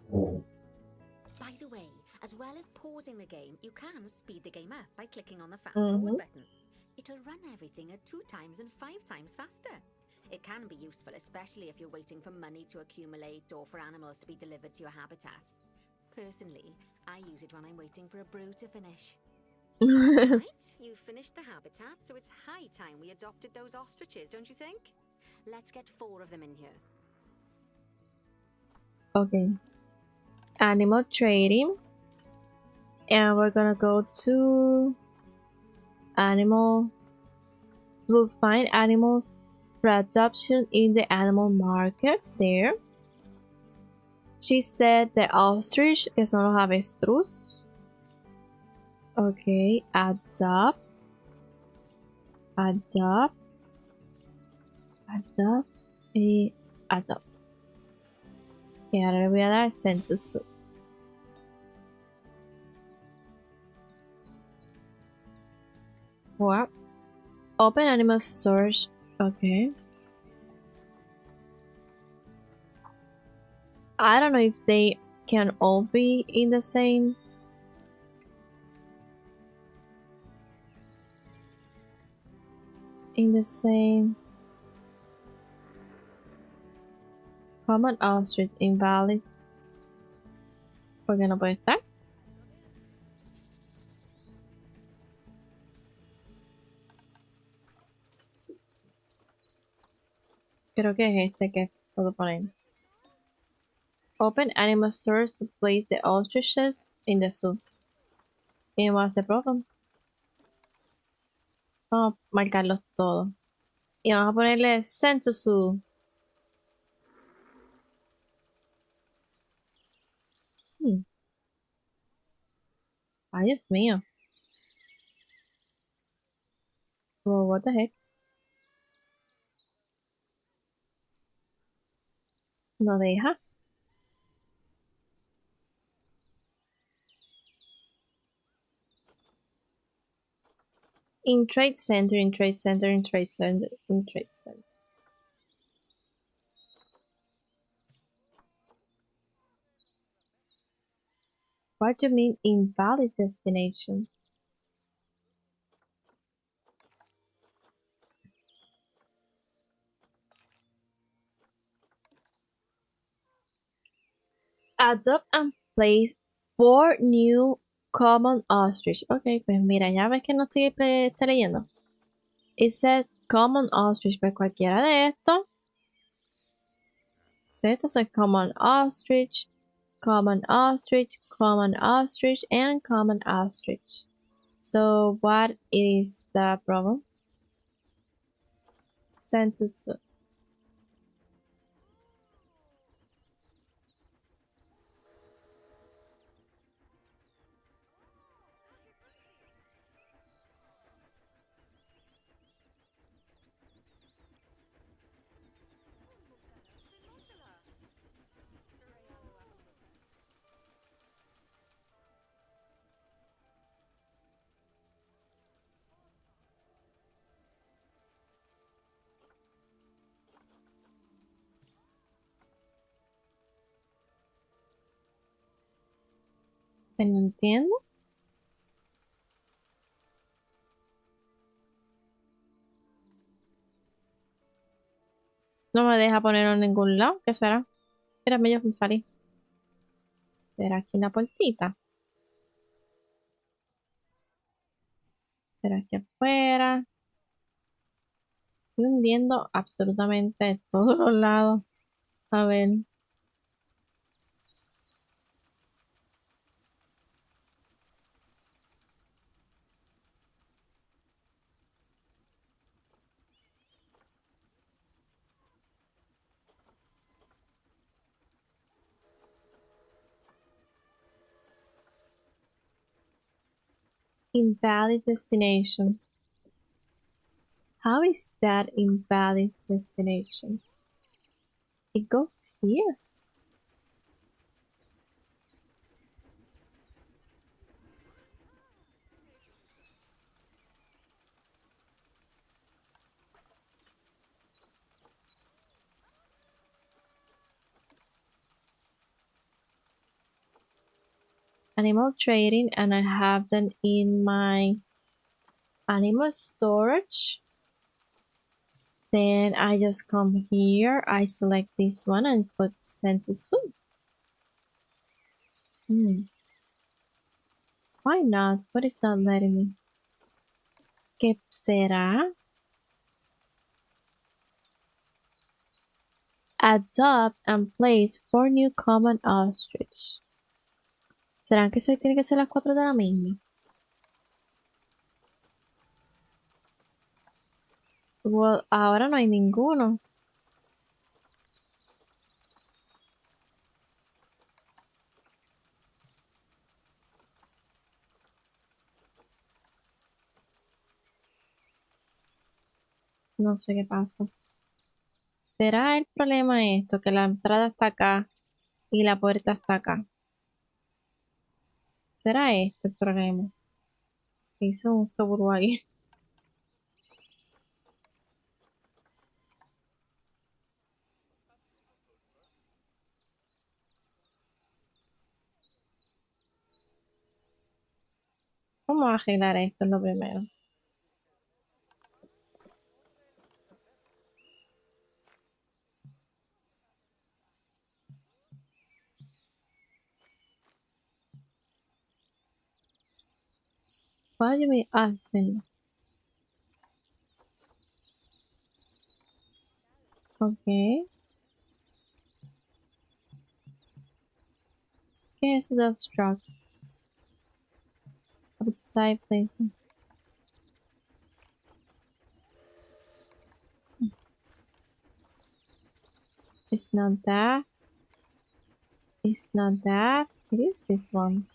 C: By the way, as well as pausing the game, you can speed the game up by clicking on the fast
A: Mhm.
C: forward button. It'll run everything at 2 times and 5 times faster. It can be useful, especially if you're waiting for money to accumulate or for animals to be delivered to your habitat. Personally, I use it when I'm waiting for a brew to finish. Right, you've finished the habitat, so it's high time we adopted those ostriches, don't you think? Let's get 4 of them in here.
A: Okay. Animal trading. And we're gonna go to animal. We'll find animals for adoption in the animal market there. She said the ostrich, que son los avestruz. Okay, adopt. Adopt. Adopt. adopt. Y ahora le voy a dar send to zoo. What? Open animal storage. Okay. I don't know if they can all be in the same. Common ostrich invalid. ¿Por qué no puede estar? Creo que es este que puedo poner. Open animal stores to place the ostriches in the zoo. And what's the problem? Vamos a marcarlos todos. Y vamos a ponerle send to zoo. Ay, Dios mío. Well, what the heck? No deja. In trade center, in trade center, in trade center, in trade center. What do you mean invalid destination? Adopt and place 4 new common ostrich. Ok, pues mira, ya ves que no estoy leyendo. It said common ostrich, pues cualquiera de estos. So estos es common ostrich, common ostrich, common ostrich, and common ostrich. So what is the problem? Census. No entiendo. No me deja ponerlo en ningún lado. ¿Qué será? Espérame, yo salí. ¿Será aquí una puertita? ¿Será aquí afuera? Estoy hundiendo absolutamente todos los lados. A ver. Invalid destination. How is that invalid destination? It goes here. Animal trading, and I have them in my animal storage. Then I just come here, I select this one and put send to zoo. Why not? But it's not letting me. ¿Qué será? Adopt and place 4 new common ostrich. ¿Será que se tiene que ser las 4 de la misma? Well, ahora no hay ninguno. No sé qué pasa. ¿Será el problema esto? Que la entrada está acá y la puerta está acá. ¿Será este el problema? Hice un revolú ahí. Vamos a arreglar esto lo primero. Why do you mean? Ah, sí. Ok. ¿Qué es the struct? Outside placement. It's not that. It's not that. It is this one.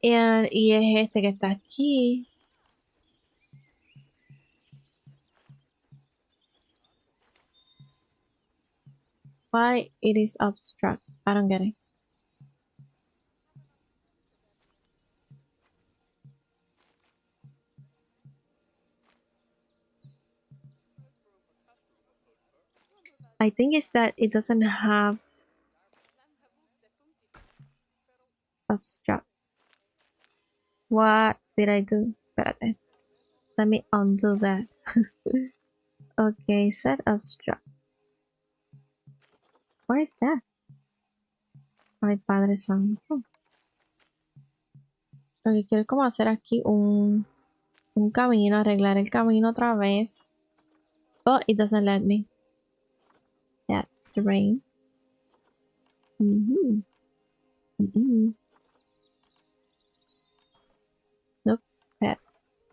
A: Y es este que está aquí. Why it is abstract? I don't get it. I think it's that it doesn't have abstract. What did I do? Espérate. Let me undo that. Okay, set abstract. What is that? Ay, Padre Santo. Lo que quiero es como hacer aquí un camino, arreglar el camino otra vez. Oh, it doesn't let me. That's terrain. Mm-hmm. Mm-hmm. Nope. Pets.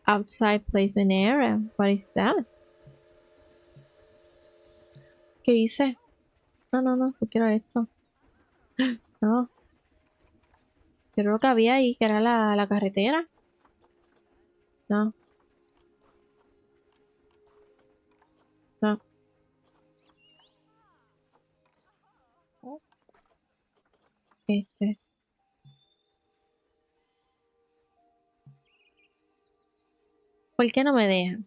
A: Outside placement area. What is that? ¿Qué hice? No, no, no. Yo quiero esto. No. Quiero lo que había ahí, que era la carretera. No. No. Este. ¿Por qué no me dejan?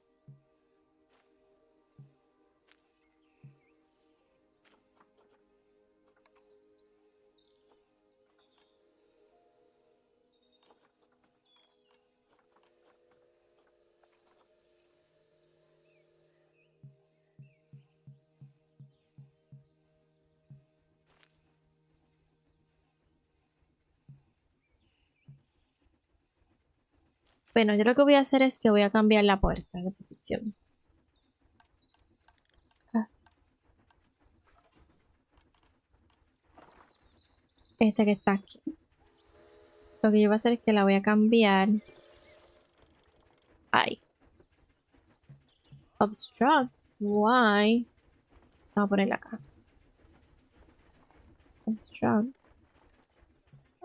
A: Bueno, yo lo que voy a hacer es que voy a cambiar la puerta de posición. Ah, esta que está aquí. Lo que yo voy a hacer es que la voy a cambiar. Ahí. Obstruct. Why? Vamos a ponerla acá. Obstruct.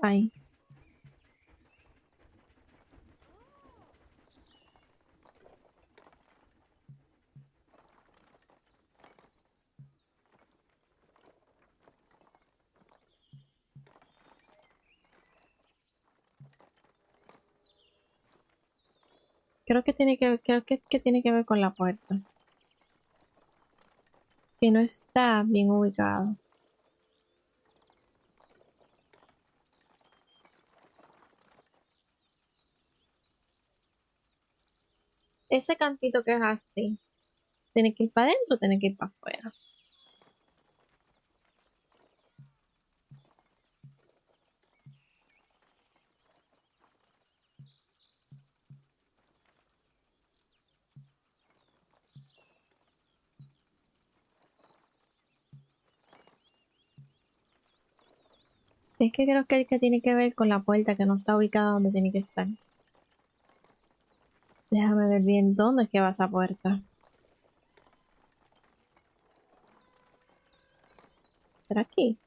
A: Ahí. Creo que tiene que ver con la puerta. Que no está bien ubicado. Ese cantito que es así. ¿Tiene que ir para adentro o tiene que ir para afuera? Es que creo que tiene que ver con la puerta que no está ubicada donde tiene que estar. Déjame ver bien dónde es que va esa puerta. ¿Será aquí?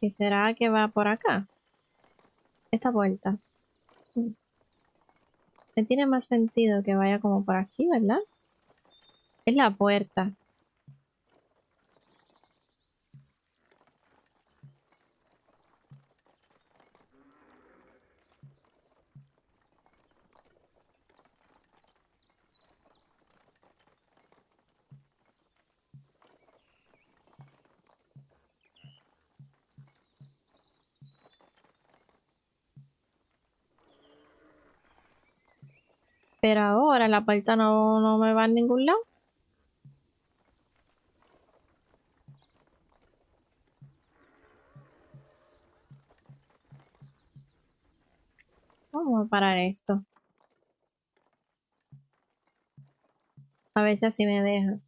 A: ¿Y será que va por acá? Esta vuelta. Mm. Me tiene más sentido que vaya como por aquí, ¿verdad? Es la puerta. Pero ahora la puerta no me va a ningún lado. Vamos a parar esto. A ver si así me deja.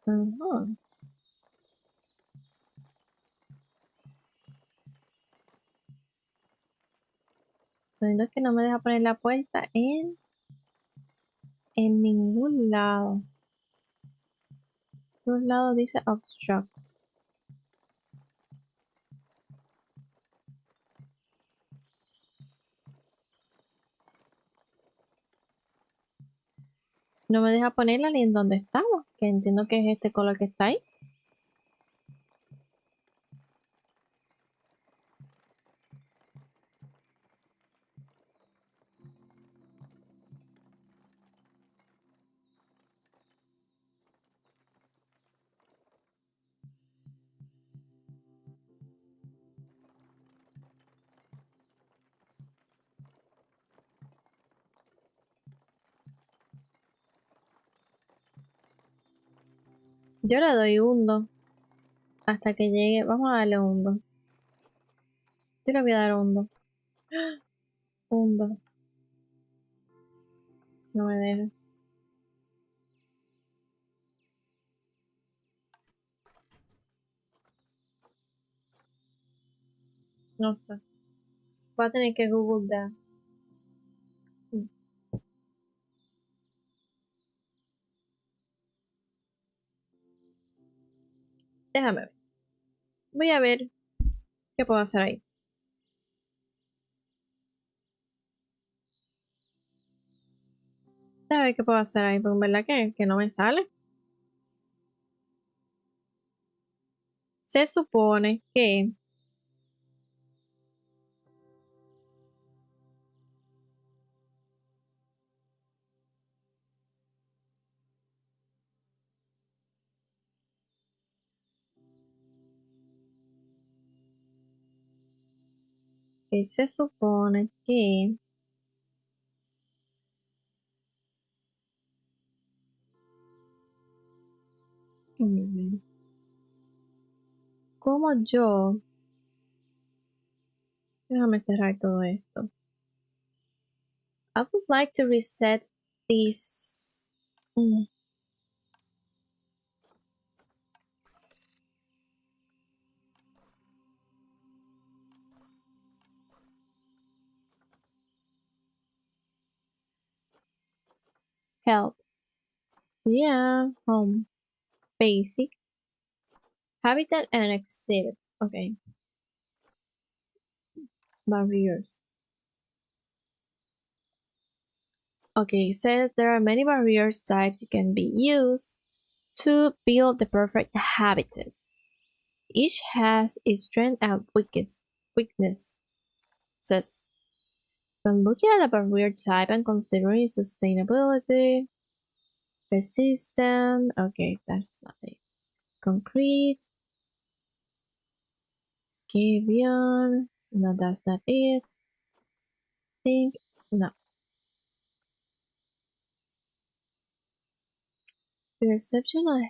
A: Ujú. Lo lindo es que no me deja poner la puerta en ningún lado. En un lado dice obstruct. No me deja ponerla ni en donde estamos, que entiendo que es este color que está ahí. Yo le doy un 2 hasta que llegue. Vamos a darle un 2. Yo le voy a dar un 2. Un 2. No me deja. No sé. Voy a tener que Google that. Déjame ver. Voy a ver qué puedo hacer ahí. Déjame ver qué puedo hacer ahí, porque en verdad que no me sale. Se supone que se supone que mm, como yo, déjame cerrar todo esto. I would like to reset this help. Yeah, home, basic, habitat and exhibits. Okay, barriers. Okay, it says there are many barriers types you can be used to build the perfect habitat. Each has its strength and weaknesses. When looking at a barrier type and considering sustainability, resistant, okay, that's not it. Concrete, caveat, no, that's not it. Think, no. The reception of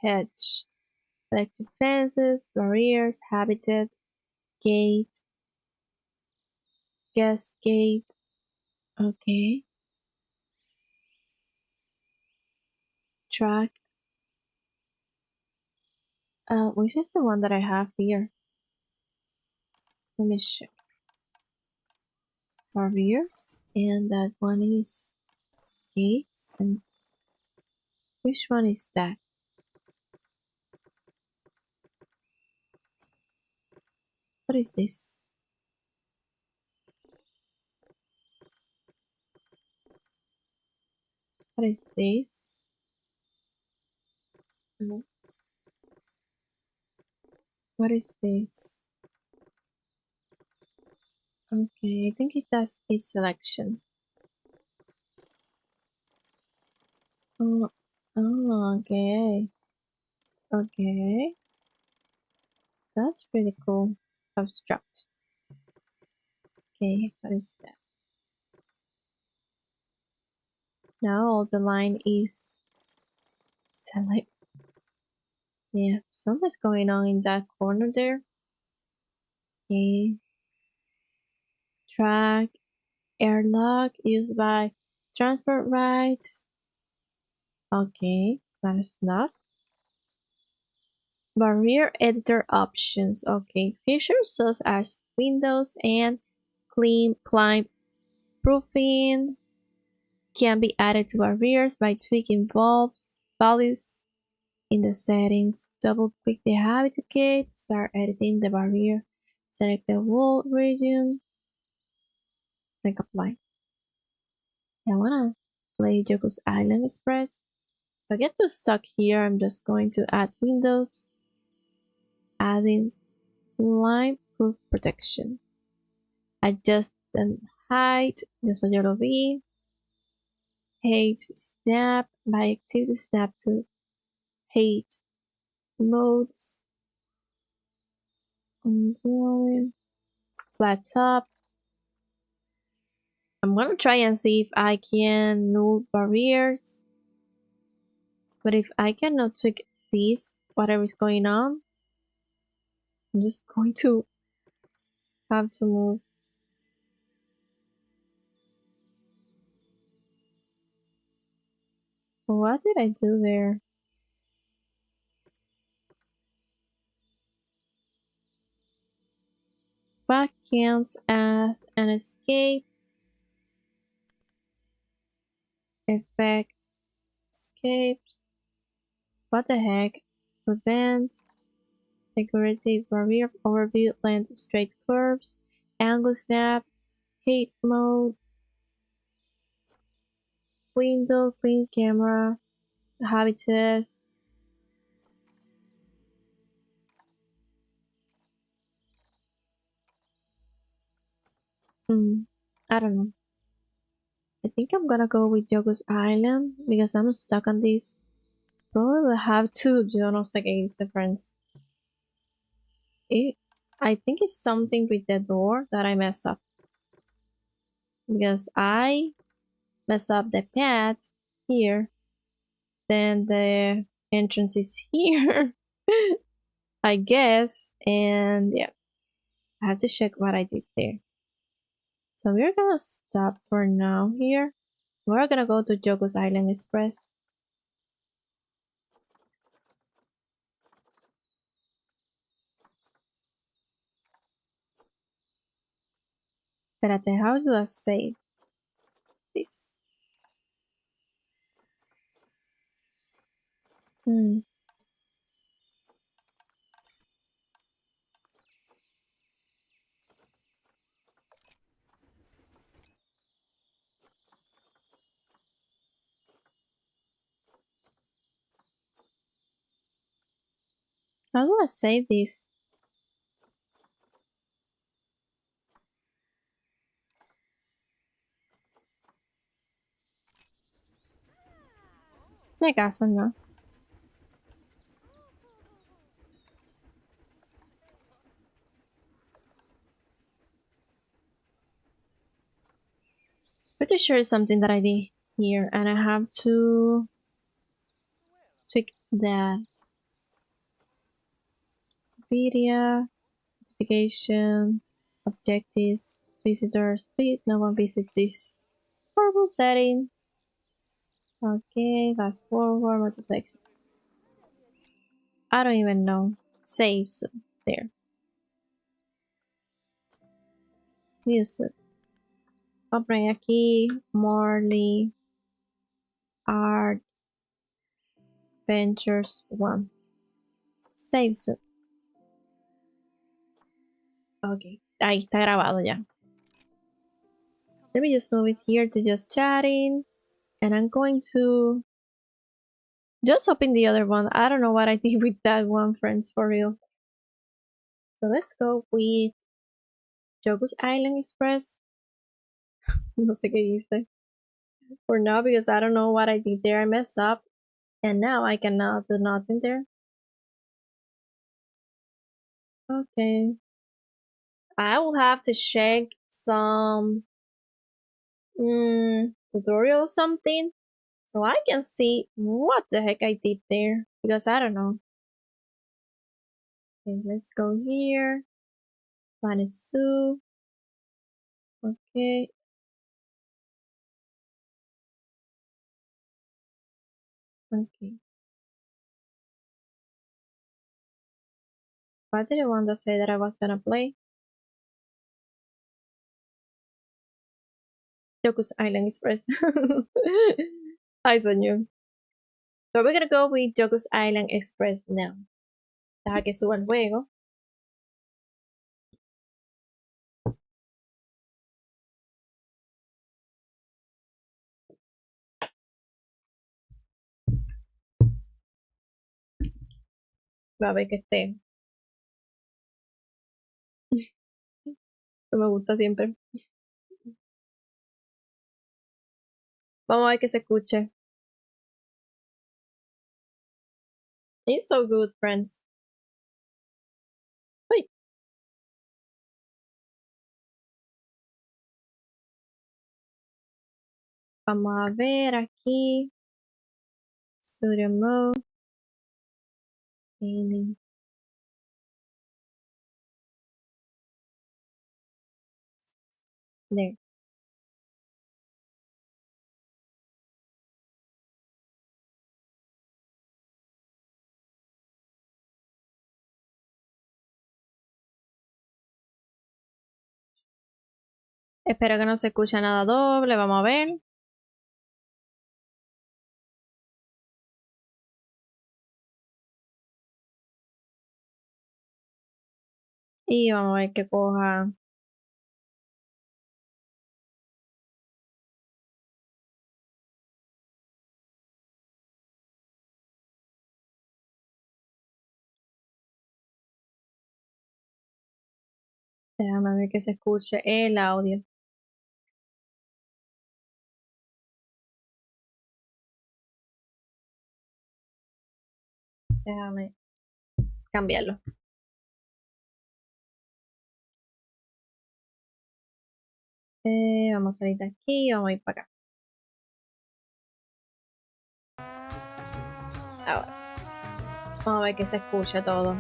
A: hedge, electric fences, barriers, habitat, gate, gas gate, okay, track. Which is the one that I have here? Let me check. barriers, and that one is gates. And which one is that? What is this? What is this? Mm, what is this? Okay, I think it does a selection. Oh, oh, okay. Okay. That's pretty cool. Abstract. Okay, what is that? Now the line is select. Yeah, something's going on in that corner there. Okay. Track, airlock used by transport rights. Okay, that is not. Barrier editor options. Okay, features such as windows and climb proofing can be added to barriers by tweaking values in the settings. Double click the habitat key to start editing the barrier. Select the wall region. Click apply. I wanna play Yoko's Island Express. If I get too stuck here, I'm just going to add windows, adding line proof protection. Adjust the height, eso ya lo vi. Height snap, by activity snap to height modes. Flat top. I'm gonna try and see if I can null barriers. But if I cannot tweak this, whatever is going on, I'm just going to have to move. What did I do there? What counts as an escape? Effect escapes. What the heck? Prevent. Decorative barrier overview lens straight curves. Angle snap. Height mode. Window clean camera. Habitat. I don't know. I think I'm gonna go with Yoko's Island because I'm stuck on this. Probably will have two journals against the friends. I think it's something with the door that I mess up. Because I mess up the path here, then the entrance is here, I guess. And yeah, I have to check what I did there. So we're gonna stop for now here. We're gonna go to Yoko's Island Express. Espérate, how do I save this? How do I save this? Me caso, no. Pretty sure it's something that I did here, and I have to tweak that. Wikipedia, notification, objectives, visitors. Please, no one visits this. Horrible setting. Okay, fast forward, what to section? I don't even know. Save soon. There. Music. Vamos a poner aquí Morley Art Ventures 1. Save soon. Ok, ahí está grabado ya. Let me just move it here to just chatting. And I'm going to just open the other one. I don't know what I did with that one, friends, for real. So let's go with Jogus Island Express. No sé qué dice. For now, because I don't know what I did there. I messed up. And now I cannot do nothing there. Okay. I will have to check some tutorial or something so I can see what the heck I did there, because I don't know. Okay, let's go here. Planet Zoo. Okay. Okay. What did I want to say that I was gonna play? Yoku's Island Express. I saw you. So we're gonna go with Yoku's Island Express now. Deja que suba el juego. Va a ver que esté. Que me gusta siempre. Vamos a ver que se escuche. It's so good, friends. Uy. Vamos a ver aquí. Studio Mode. Gaming. There. Espero que no se escuche nada doble. Vamos a ver. Y vamos a ver que coja. Déjame ver que se escuche el audio. Déjame cambiarlo. Vamos a salir de aquí y vamos a ir para acá. Ahora. Vamos a ver que se escucha todo.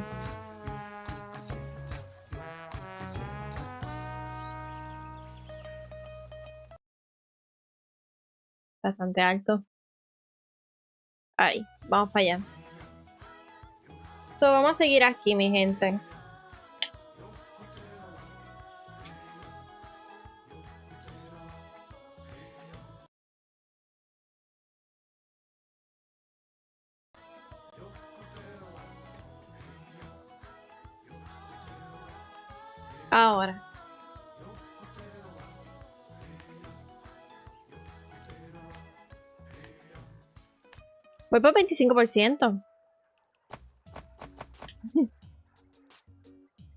A: Bastante alto. Ahí, vamos para allá. So, vamos a seguir aquí, mi gente. Ahora. Voy por 25%.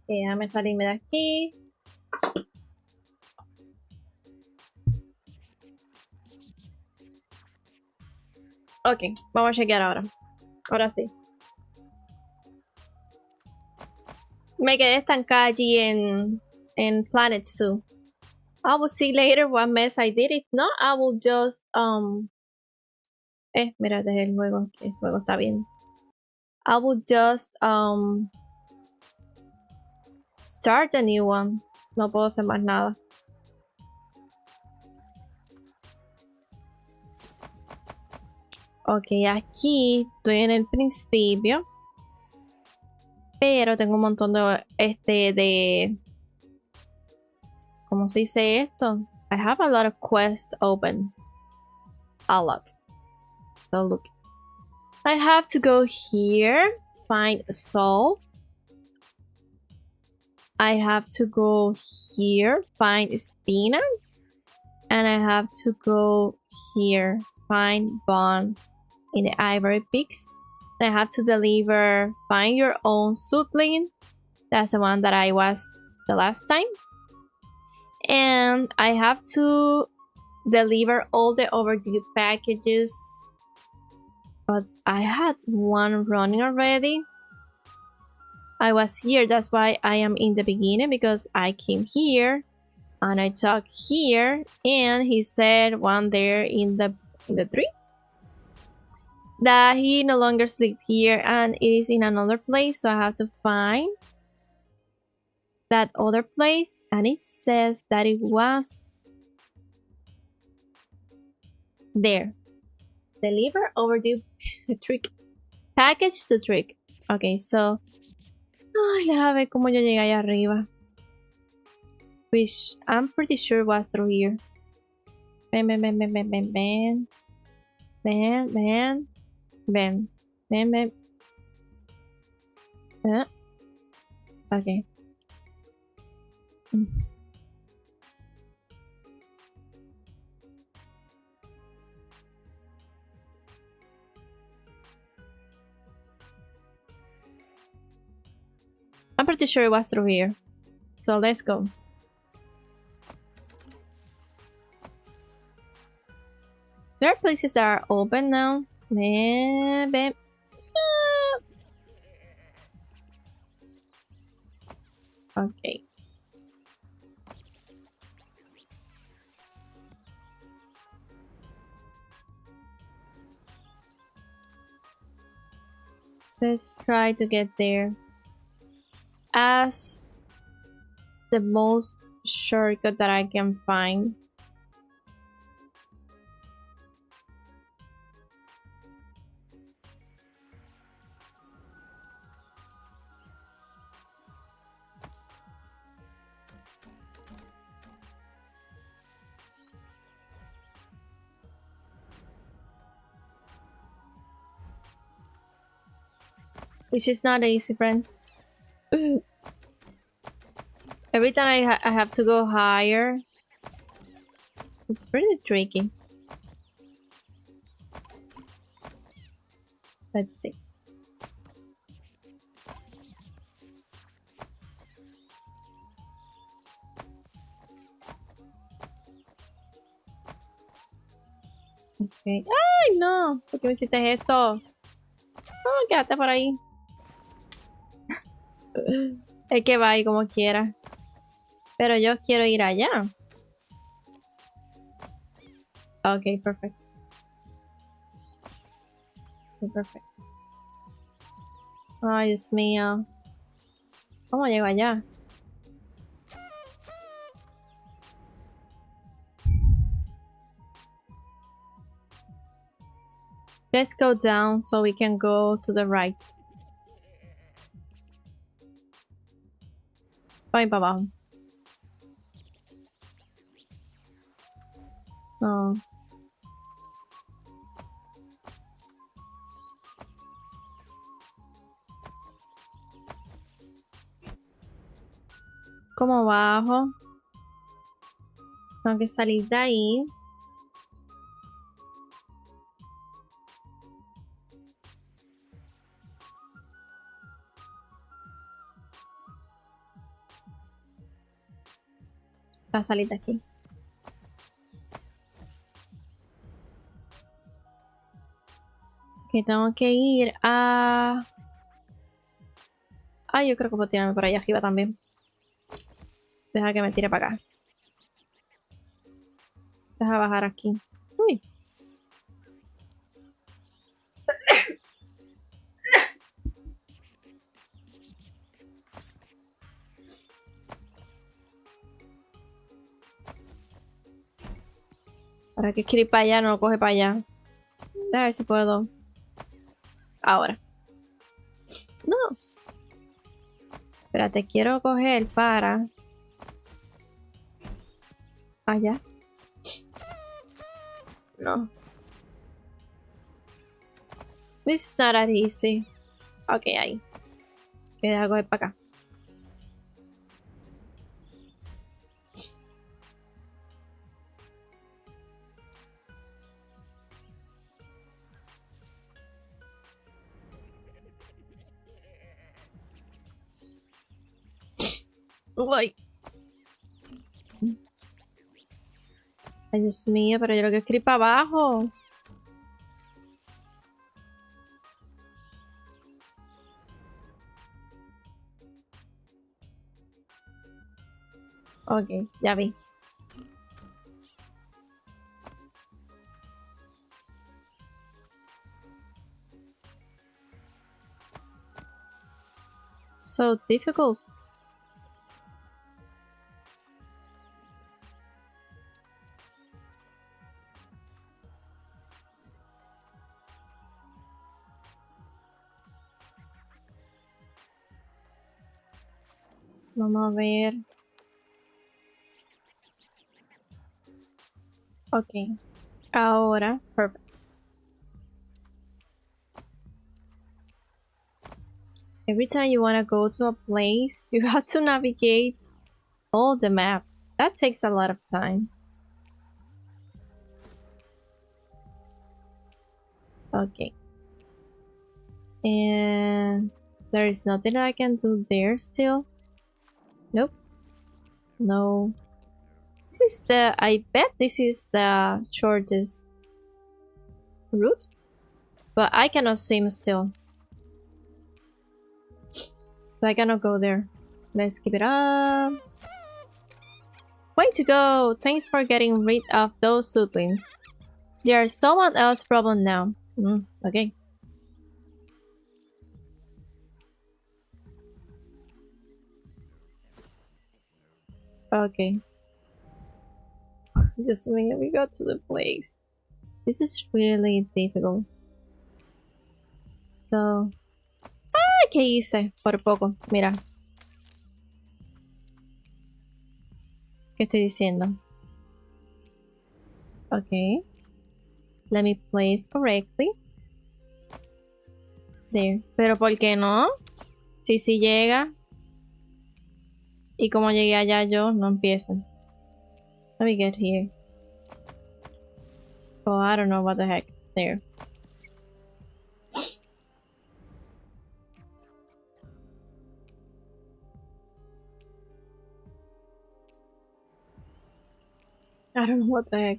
A: Déjame salirme de aquí. Ok, vamos a chequear ahora. Ahora sí. Me quedé estancada allí en Planet Zoo. I will see later what mess I did. If not, I will just mira, dejé el juego. Que el juego está bien. I will just start a new one. No puedo hacer más nada. Ok, aquí estoy en el principio. Pero tengo un montón de ¿cómo se dice esto? I have a lot of quests open. A lot. So look. I have to go here, find a soul. I have to go here, find Spina. And I have to go here, find Bond in the Ivory Peaks. And I have to deliver Find Your Own Suitling. That's the one that I was the last time. And I have to deliver all the overdue packages. But I had one running already. I was here, that's why I am in the beginning, because I came here and I talked here and he said one there in the tree that he no longer sleep here and it is in another place, so I have to find that other place, and it says that it was there. Deliver overdue trick package to trick. Okay, so ay, déjame ver cómo yo llegué allá arriba, which I'm pretty sure was through here. Ven, ven, ven, ven, ven, ven, ven. Ven, ven. Ven. Ven, ven. Okay. I'm pretty sure it was through here. So let's go. There are places that are open now. Maybe. Okay. Let's try to get there as the most shortcut that I can find. Which is not easy, friends. Every time I have to go higher. It's pretty tricky. Let's see. Okay. ¡Ay, no! ¿Por qué me hiciste eso? Oh, quédate por ahí. Es que va ahí como quiera. Pero yo quiero ir allá. Ok, perfecto. Perfecto. Ay, Dios mío. ¿Cómo llego allá? Let's go down so we can go to the right. Voy para abajo. No. ¿Cómo bajo? Tengo que salir de ahí. Para salir de aquí. Que tengo que ir a... Ah, yo creo que puedo tirarme por allá arriba también. Deja que me tire para acá. Deja bajar aquí. Uy. ¿Para qué quiero ir para allá? No lo coge para allá. A ver si puedo. Ahora. No. Espérate, quiero coger para... Allá. no. This is not that easy. Ok, ahí. Que deja coger para acá. Uy. Ay, Dios mío, pero yo lo que escribí para abajo. Ok, ya vi. So difficult. Vamos a ver. Ok. Ahora, perfect. Every time you want to go to a place, you have to navigate all the map. That takes a lot of time. Okay. And there is nothing I can do there still. Nope. No. This is the... I bet this is the shortest route. But I cannot swim still. So I cannot go there. Let's keep it up. Way to go! Thanks for getting rid of those suitlings. They are someone else's problem now. Okay. Okay. Just when we got to the place. This is really difficult. So... Ah, ¿qué hice? Por poco. Mira. ¿Qué estoy diciendo? Okay. Let me place correctly. There. Pero ¿por qué no? Si llega. Y como llegué allá yo, no empiezan. Let me get here. Oh, I don't know what the heck. There. I don't know what the heck.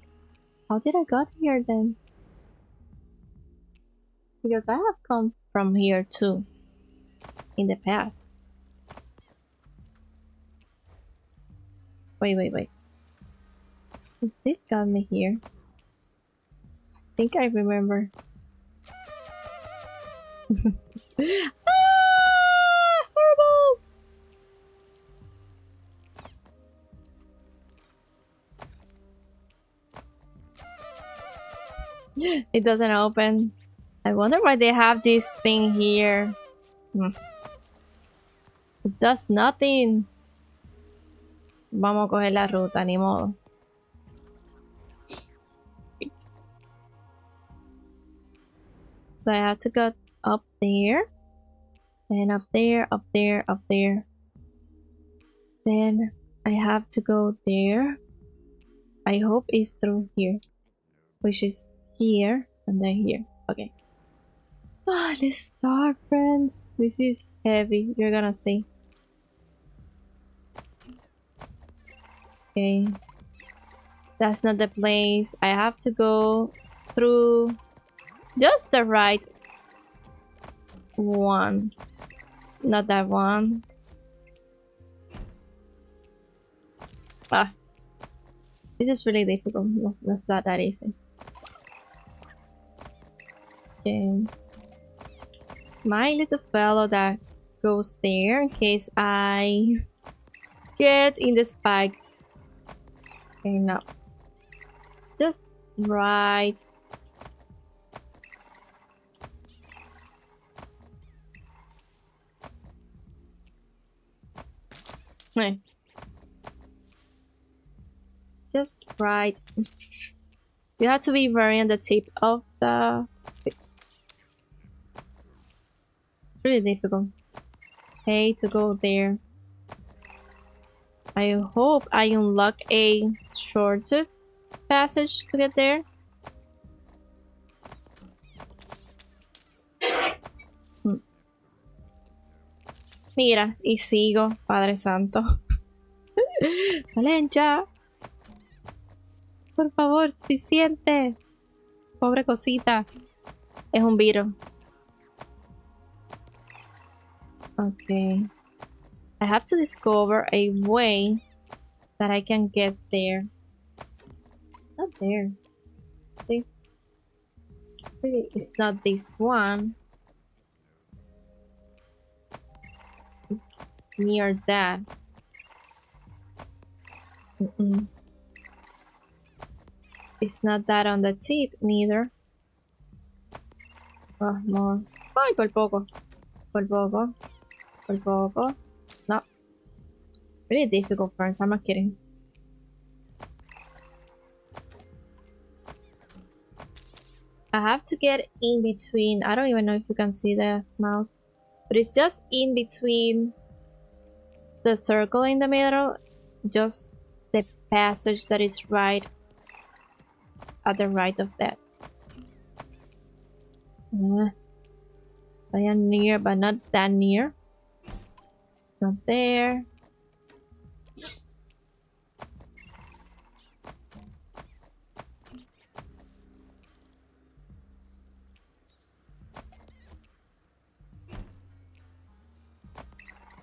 A: How did I got here then? Because I have come from here too. In the past. Wait. Does this got me here? I think I remember. Ah! Horrible! It doesn't open. I wonder why they have this thing here. It does nothing. Vamos a coger la ruta, ni modo. So I have to go up there. And up there, up there, up there. Then I have to go there. I hope it's through here. Which is here and then here. Okay. Ah, let's start, friends. This is heavy. You're gonna see. Okay. That's not the place. I have to go through just the right one. Not that one. Ah. This is really difficult. That's not that easy. Okay. My little fellow that goes there in case I get in the spikes. Okay, no. It's just right. Just right You have to be very on the tip of the... Really difficult. Okay, to go there. I hope I unlock a shortcut passage to get there. Mira, y sigo, Padre Santo. Valencia. Por favor, suficiente. Pobre cosita. Es un virus. Okay. I have to discover a way that I can get there. It's not there. See? It's not this one. It's near that. It's not that on the tip, neither. Oh, more. Ay, por poco. Por poco. Por poco. No. Really difficult, friends. I'm not kidding. I have to get in between. I don't even know if you can see the mouse. But it's just in between the circle in the middle. Just the passage that is right at the right of that. I am near, but not that near. It's not there.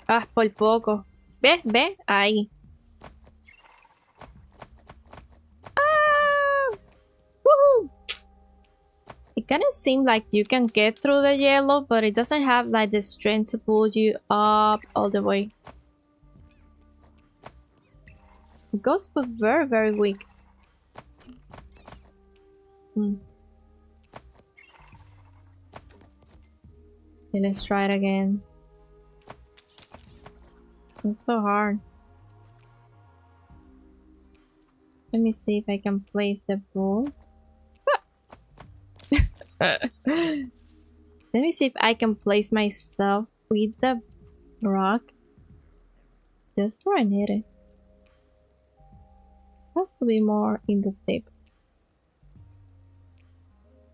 A: Ah, por poco. Ve, ve, ahí. Ah! Woohoo! It kind of seems like you can get through the yellow, but it doesn't have like the strength to pull you up all the way. It goes but very, very weak. Okay, let's try it again. It's so hard. Let me see if I can place the ball. Let me see if I can place myself with the rock. Just where I need it. This has to be more in the tip.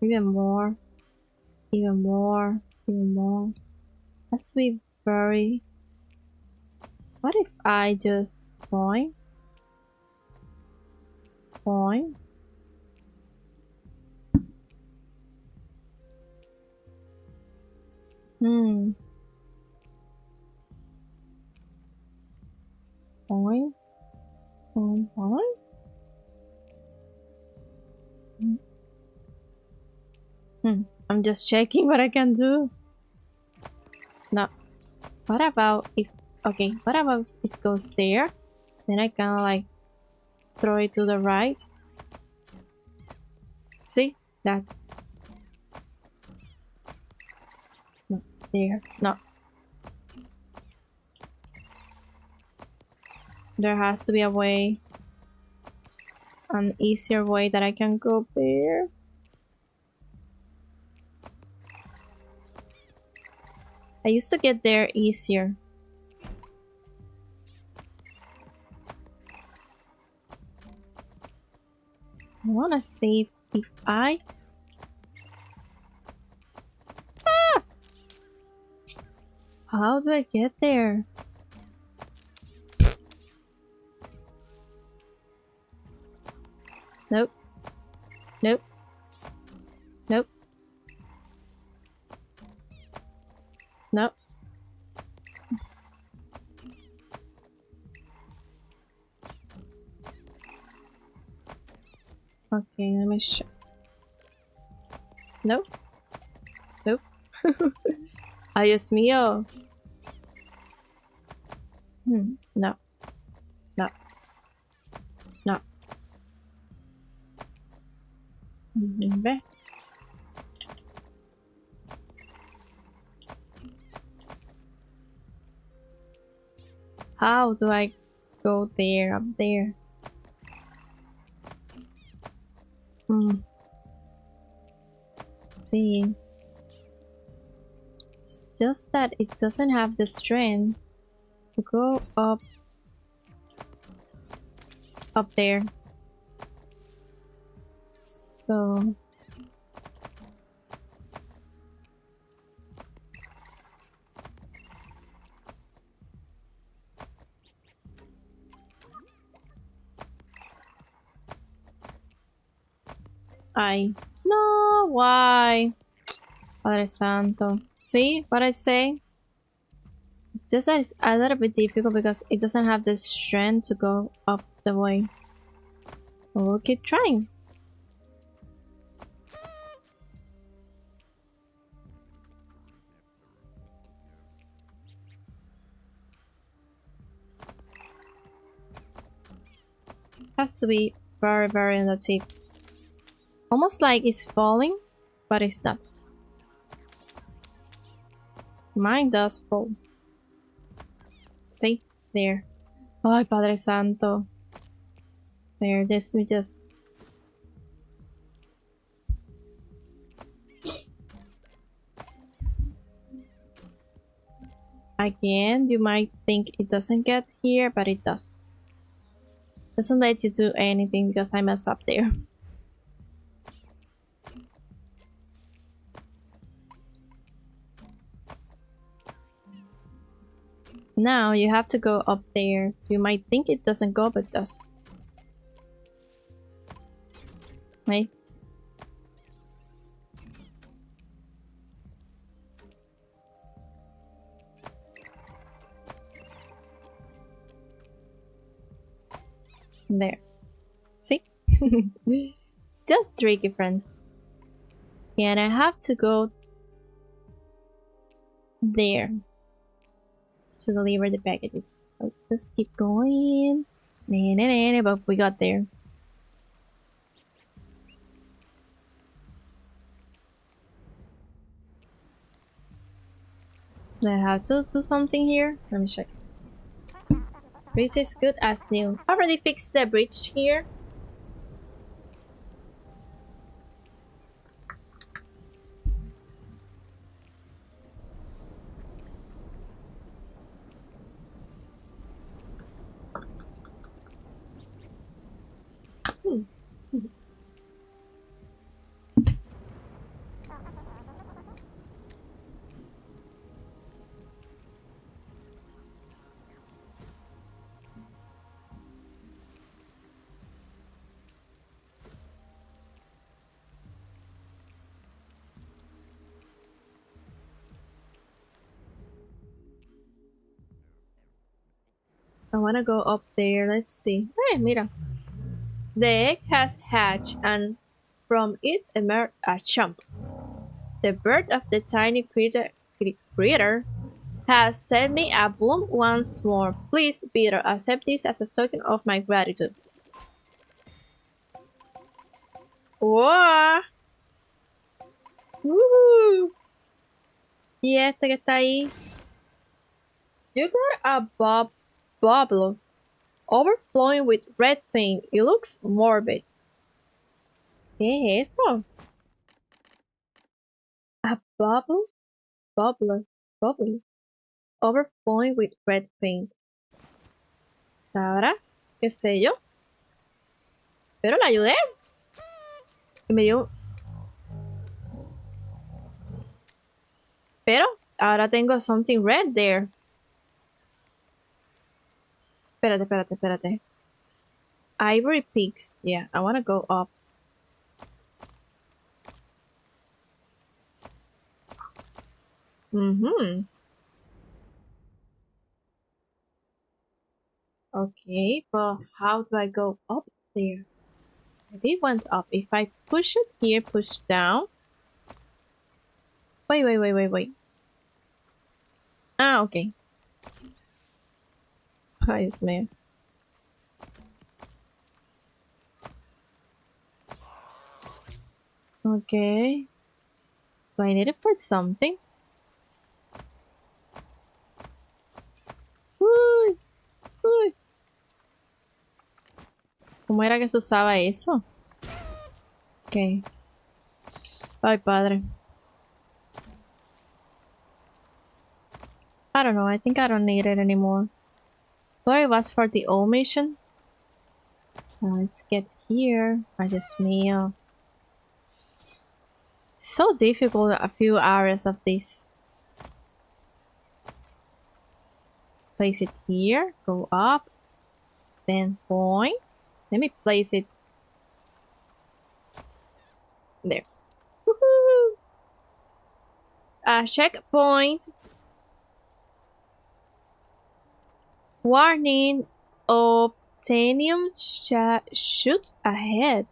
A: Even more. Even more. Even more. Has to be very... What if I just point? Point? Point? Point? I'm just checking what I can do. No. What about if... Okay, what about if it goes there? Then I can like throw it to the right. See? That. No, there. No. There has to be a way. An easier way that I can go there. I used to get there easier. I wanna see if I... Ah! How do I get there? Nope. Nope. Nope. Nope. Okay, let me show. Nope. Nope. Ay, Dios mío. No. No. No. Ve. How do I go there, up there? See. It's just that it doesn't have the strength to go up there. So no, why? Padre Santo. See what I say? It's just that it's a little bit difficult because it doesn't have the strength to go up the way. We'll keep trying. Has to be very, very on the tip. Almost like it's falling, but it's not. Mine does fall. See? There. Ay, Padre Santo. There, this we just... Again, you might think it doesn't get here, but it does. Doesn't let you do anything because I mess up there. Now you have to go up there. You might think it doesn't go, but it does. Hey. There. See? It's just tricky, friends. And I have to go there to deliver the packages. So just keep going. But we got there. Do I have to do something here? Let me check. Bridge is good as new. Already fixed the bridge here. I wanna go up there. Let's see. Hey, mira. The egg has hatched, and from it emerged a chump. The birth of the tiny creature has set me a bloom once more. Please, Peter, accept this as a token of my gratitude. ¡Wow! Y este que está ahí. You got a bubble overflowing with red paint. It looks morbid. ¿Qué es eso? A bubble overflowing with red paint. ¿Sabrá? ¿Qué sé yo? Pero la ayudé. Y me dio... Pero ahora tengo something red there. Espérate. Ivory peaks. Yeah, I wanna go up. Okay, but how do I go up there? Maybe it went up. If I push it here, push down. Wait. Ah, okay. Ay, Dios mío. Okay. Do I need it for something? Uy. ¿Cómo era que se usaba eso? Okay. Bye, padre. I don't know. I think I don't need it anymore. But it was for the old mission. Let's get here. I just meal. So difficult a few areas of this. Place it here. Go up. Then point. Let me place it there. Woohoo! Checkpoint. Warning. Obtanium shoot ahead.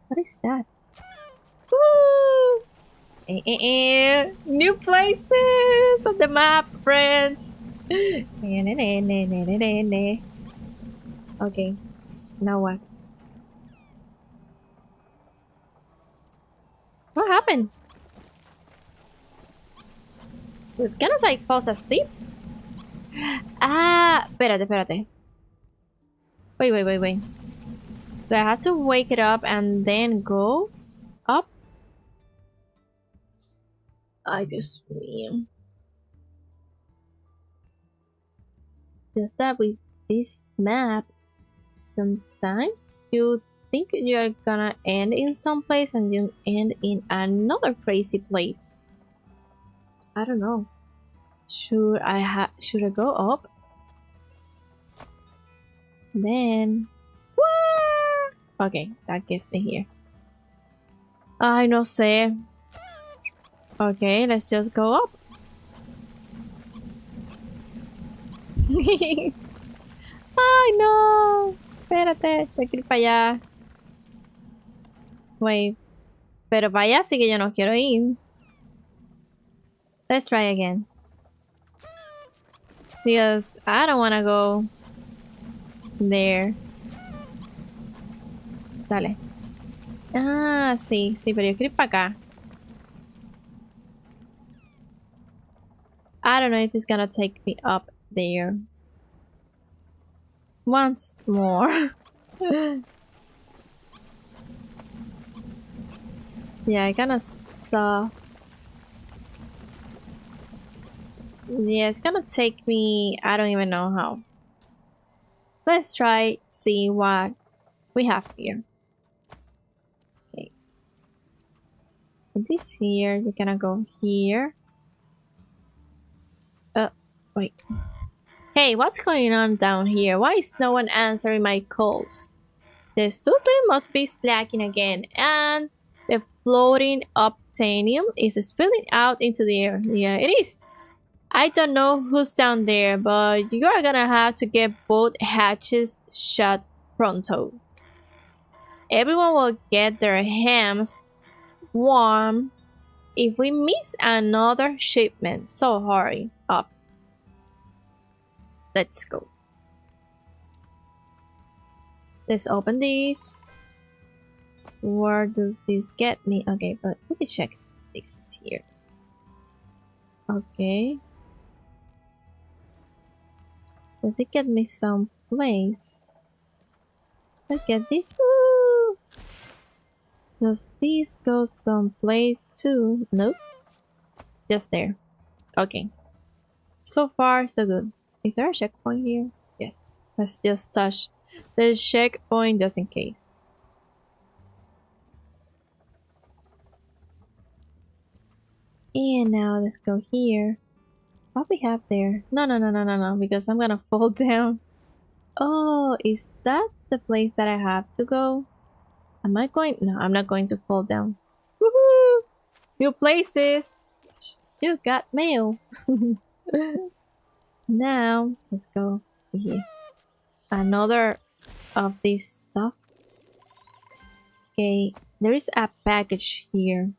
A: What is that? Woo! New places on the map, friends. Okay, now what? What happened? It kind of like falls asleep. Ah, espérate. Wait. Do I have to wake it up and then go up? I just mean. Just that with this map, sometimes you think you're gonna end in some place and you end in another crazy place. I don't know. Should I go up? Then okay, that gets me here. I no sé. Okay, let's just go up. Ay, no. Espérate, tengo que ir para allá. Wait. Pero para allá sí que yo no quiero ir. Let's try again. Because I don't want to go there. Dale. Ah, sí, pero yo quiero ir para acá. I don't know if it's gonna take me up there. Once more. Yeah, I kinda saw. Yeah, it's gonna take me. I don't even know how. Let's try see what we have here. Okay. This here, you're gonna go here. Wait. Hey, what's going on down here? Why is no one answering my calls? The super must be slacking again, and the floating obtanium is spilling out into the air. Yeah, it is. I don't know who's down there, but you are gonna have to get both hatches shut pronto. Everyone will get their hams warm if we miss another shipment, so hurry up. Let's go. Let's open this. Where does this get me? Okay, but let me check this here. Okay. Does it get me someplace? Let's get this. Woo! Does this go someplace too? Nope. Just there. Okay. So far, so good. Is there a checkpoint here? Yes. Let's just touch the checkpoint just in case. And now let's go here. What we have there? No, because I'm gonna fall down. Oh, is that the place that I have to go? Am I going? No, I'm not going to fall down. Woohoo! New places! You got mail! Now, let's go here. Another of this stuff. Okay, there is a package here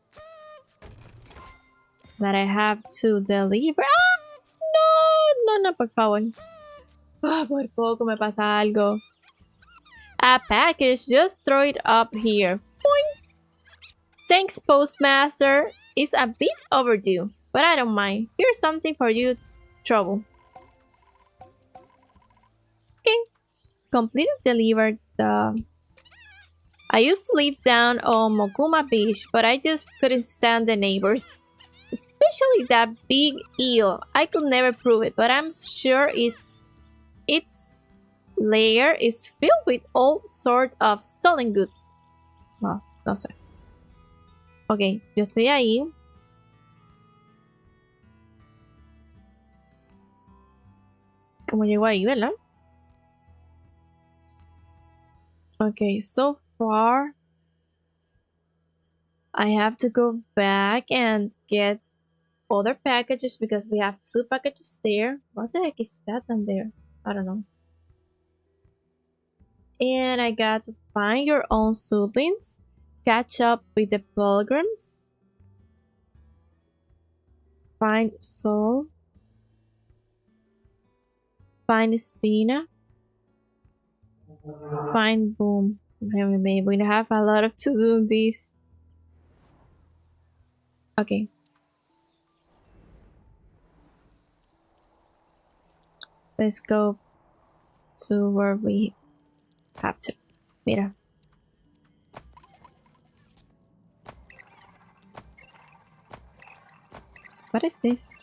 A: that I have to deliver. ¡Ah! No, por favor. Oh, por poco me pasa algo. A package, just throw it up here. Boing. Thanks, Postmaster. It's a bit overdue, but I don't mind. Here's something for you, trouble. Okay. Completed delivered the I used to live down on Moguma Beach, but I just couldn't stand the neighbors. Especially that big eel. I could never prove it, but I'm sure its lair is filled with all sorts of stolen goods. No, no sé. Ok, yo estoy ahí. ¿Cómo llego ahí, verdad? Okay, so far I have to go back and get other packages because we have 2 packages there. What the heck is that down there? I don't know. And I got to find your own siblings, catch up with the pilgrims, find Soul, find Spina, find Boom. We have a lot of to do this. Okay. Let's go to where we have to. Mira. What is this?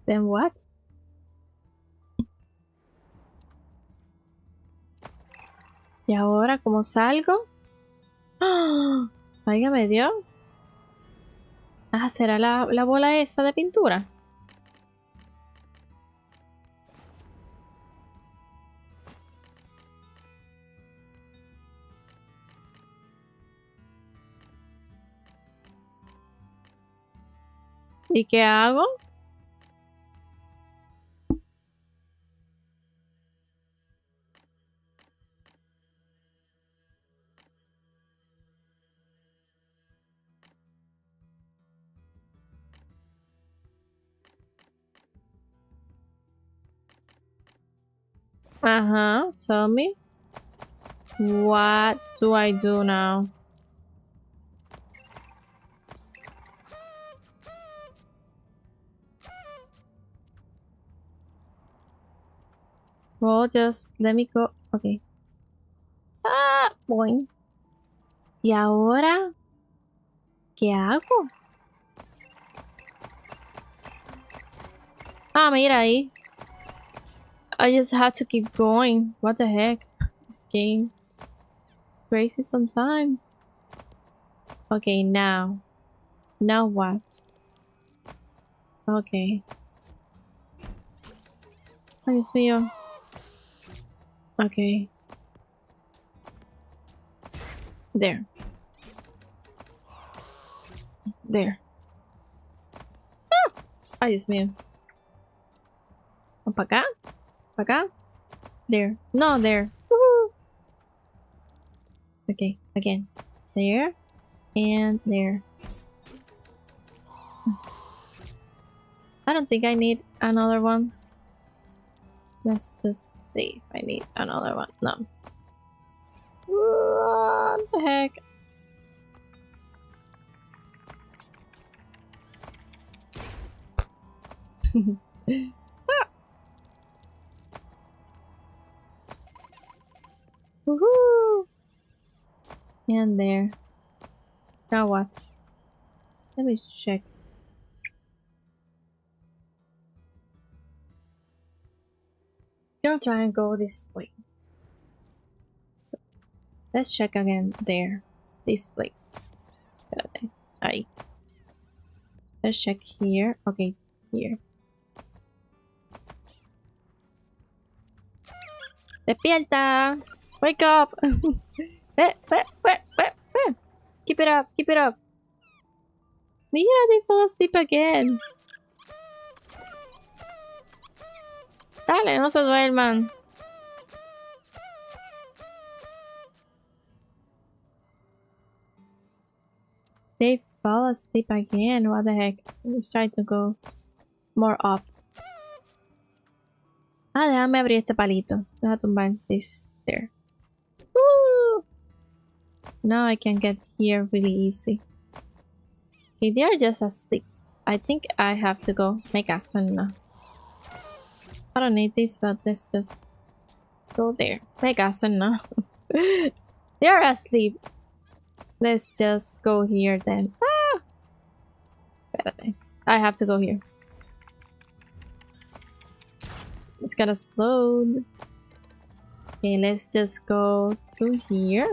A: Then what? ¿Y ahora cómo salgo? ¡Ah! Válgame Dios. Ah, ¿será la bola esa de pintura? ¿Y qué hago? Uh-huh. Tell me. What do I do now? Well, just let me go. Okay. Ah, boing. ¿Y ahora? ¿Qué hago? Ah, mira ahí. I just have to keep going. What the heck? This game is crazy sometimes. Okay, now. Now what? Okay. Ay, Dios mío. Okay. There. There. Ah! Ay, Dios mío. ¿Para acá? ¿Para acá? There. No, there. Woohoo! Okay, again. There. And there. I don't think I need another one. Let's just see if I need another one. No. What the heck? Ah. Woohoo! And there. Now what? Let me check. Gonna try and go this way. So, let's check again there. This place. Espérate. Ahí. Let's check here. Okay, here. Despierta! Wake up! Keep it up, keep it up. Mira, they fall asleep again. Dale, no se duerman. They fall asleep again. What the heck? Let's try to go more up. Ah, déjame abrir este palito. Deja tumbar this there. Woo! Now I can get here really easy. Okay, they are just asleep. I think I have to go make a sun. I don't need this, but let's just go there. Make a sun. They are asleep. Let's just go here then. Ah! Espérate. I have to go here. It's gonna explode. Okay, let's just go to here.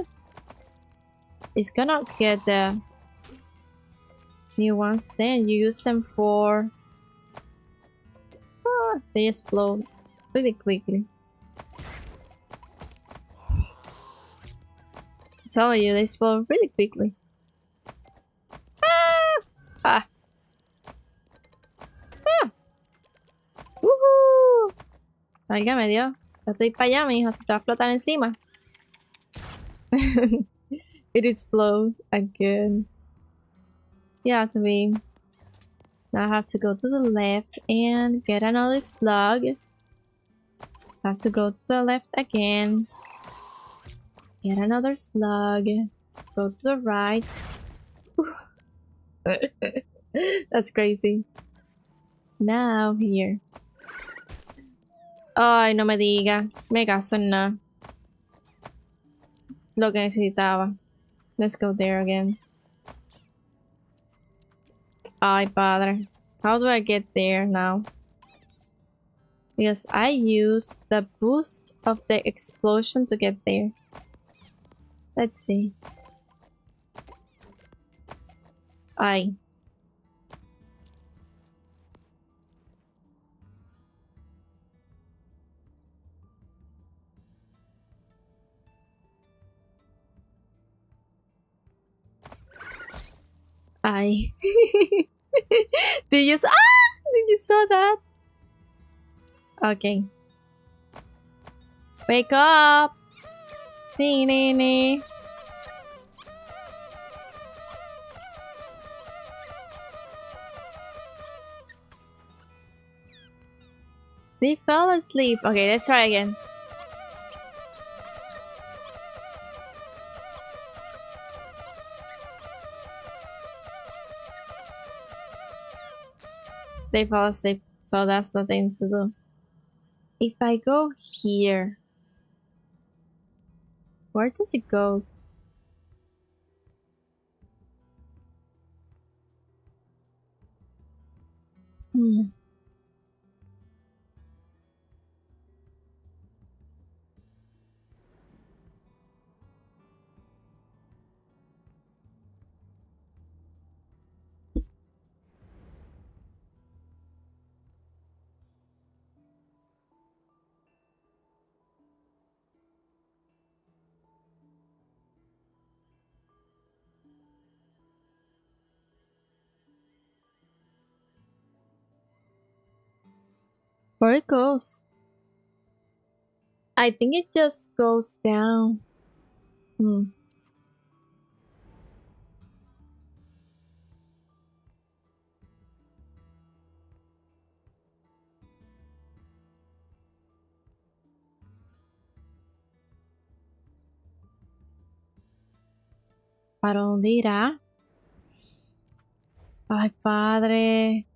A: It's gonna get the new ones. Then you use them for... Ah, they explode really quickly. I'm telling you, they explode really quickly. Ah! Ah! Ah! ¡Woohoo! Válgame Dios. Ya estoy para allá, mi hijo. Se te va a explotar encima. It explodes again. Yeah, to be. Now I have to go to the left and get another slug. Have to go to the left again. Get another slug. Go to the right. That's crazy. Now here. Ay, no me diga. Me caso en nada. Lo que necesitaba. Let's go there again. Ay, padre. How do I get there now? Because I use the boost of the explosion to get there. Let's see. Ay. Ay. Did you Did you saw that? Okay. Wake up! Nee, nee, nee. They fell asleep. Okay, let's try again. They fell asleep, so that's the thing to do. If I go here, where does it go? Hmm. Where it goes? I think it just goes down. Hmm. ¿Para dónde irá? Ay, padre.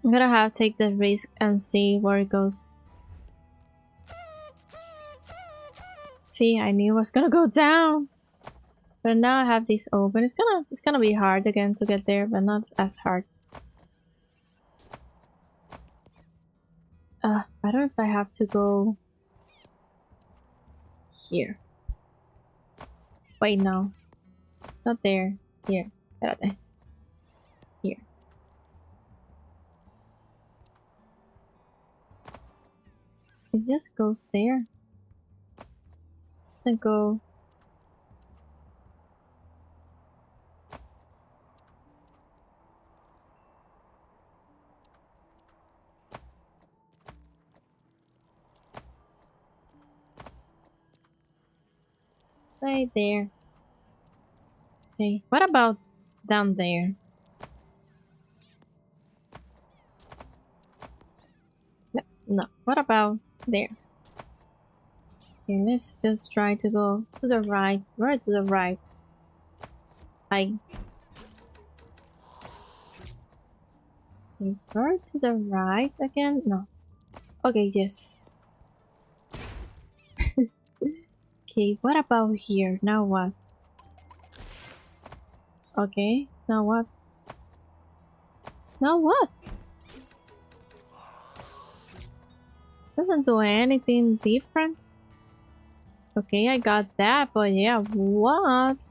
A: I'm gonna have to take the risk and see where it goes. See, I knew it was gonna go down. But now I have this open. It's gonna be hard again to get there, but not as hard. I don't know if I have to go here. Wait, no. Not there. Here. Espérate. Here. It just goes there. doesn't go. Stay there. Okay, what about down there? No, what about there? Okay, let's just try to go to the right. Right to the right. I go to the right again? No. Okay, yes. Okay, what about here? Now what? Okay, now what? Now what? Doesn't do anything different. Okay, I got that, but yeah, what?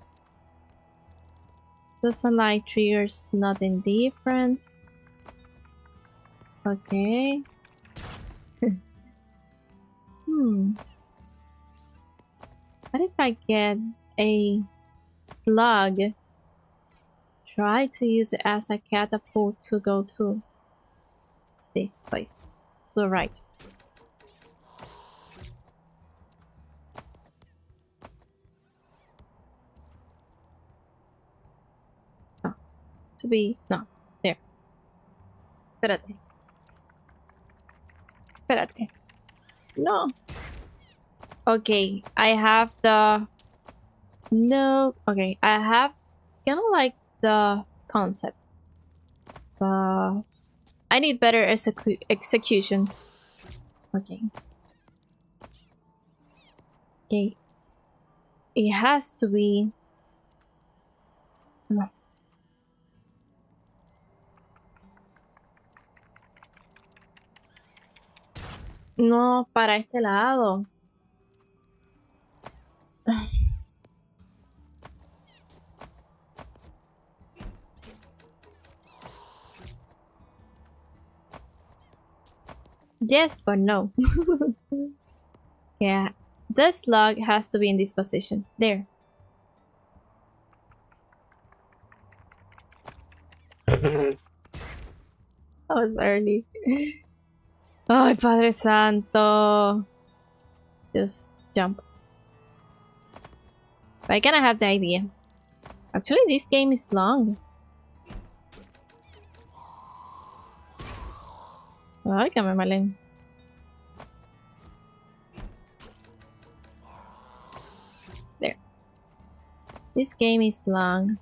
A: The sunlight triggers nothing different. Okay. What if I get a slug? Try to use it as a catapult to go to this place. To the right. No. To be... No. There. Espérate. Espérate. No. Okay, I have the... No. Okay, I have kind of like the concept. I need better execution. Okay. Okay. It has to be... No. No, para este lado. Yes, but no. Yeah, the slug has to be in this position. There. That was early. Ay, Padre Santo. Just jump. But I kind of have the idea. Actually, this game is long. Ay, que me malen. There. This game is long.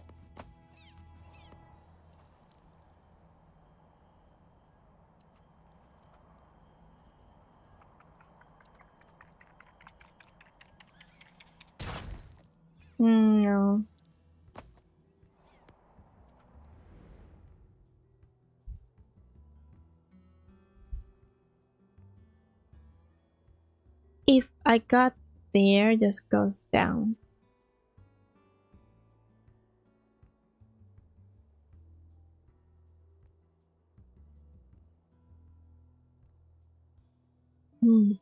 A: No. If I got there, just goes down. Hmm.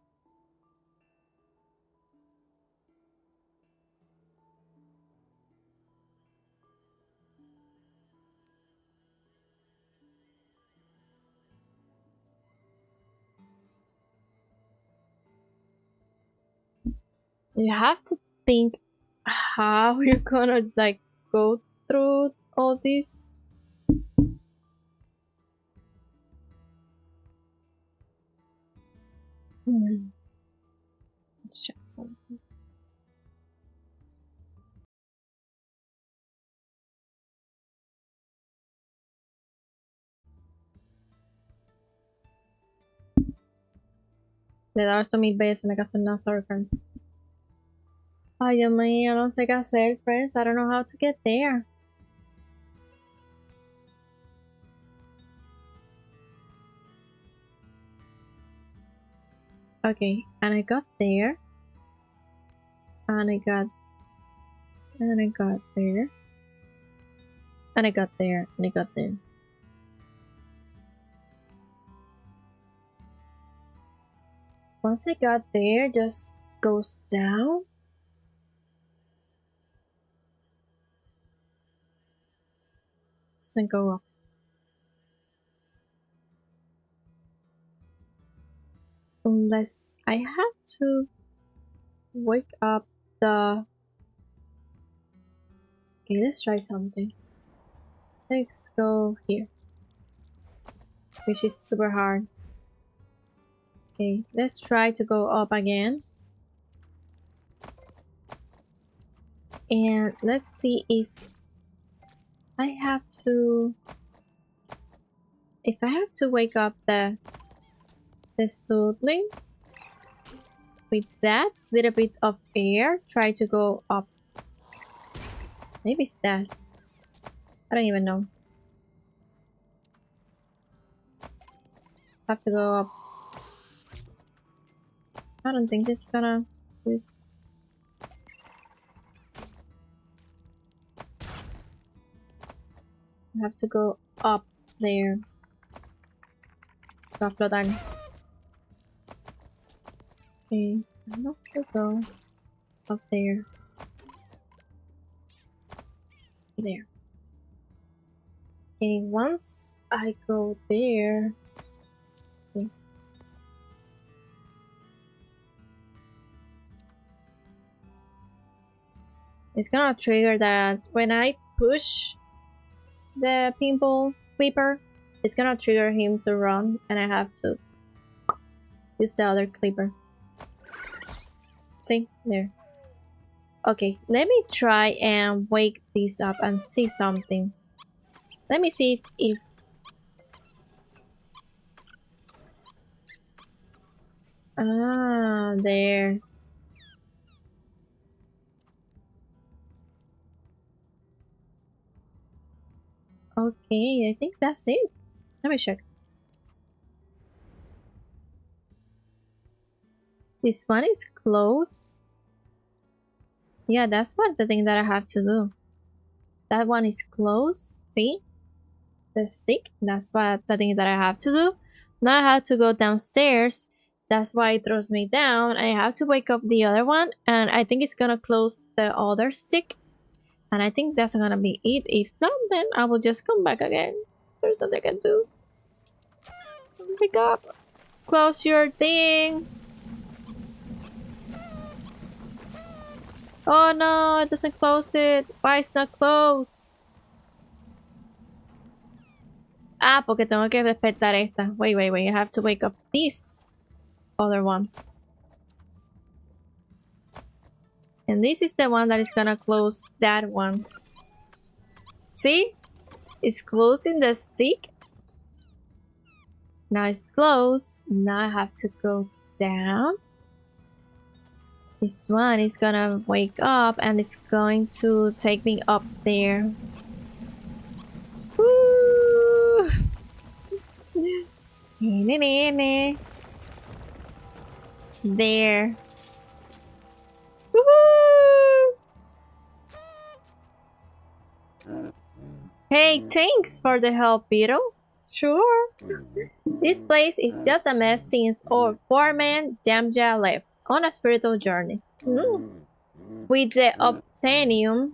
A: You have to think how you're gonna like go through all this. Hmm. Check something. Le he dado esto 1000 veces, me caso en la sorry, friends. Ay, Dios mío, no sé qué hacer, friends. I don't know how to get there. Okay, and I got there. And I got there. And I got there. And I got there. Once I got there, just goes down. Doesn't go up. Unless I have to wake up the... Okay, let's try something. Let's go here. Which is super hard. Okay, let's try to go up again. And let's see if I have to... If I have to wake up the Sudling with that little bit of air, try to go up. Maybe it's that. I don't even know. Have to go up. I don't think it's gonna use. I have to go up there. To explotar. Okay, I'm not to go up there. There. Okay, once I go there, see. It's gonna trigger that when I push the pinball clipper, it's gonna trigger him to run, and I have to use the other clipper. See? There. Okay, let me try and wake this up and see something. Let me see if... Ah, there. Okay, I think that's it. Let me check. This one is closed. Yeah, that's what the thing that I have to do. That one is closed. See? The stick. That's what the thing that I have to do. Now I have to go downstairs. That's why it throws me down. I have to wake up the other one. And I think it's gonna close the other stick. And I think that's gonna be it. If not, then I will just come back again. There's nothing I can do. Wake up. Close your thing. Oh no, it doesn't close it. Why it's not closed? Ah, porque tengo que despertar esta. Wait. I have to wake up this other one. And this is the one that is gonna close that one. See? It's closing the stick. Now it's closed. Now I have to go down. This one is gonna wake up and it's going to take me up there. Woo! There. Woohoo! Hey, thanks for the help, Beetle. Sure. This place is just a mess since our foreman Jamja left on a spiritual journey. With the obtainium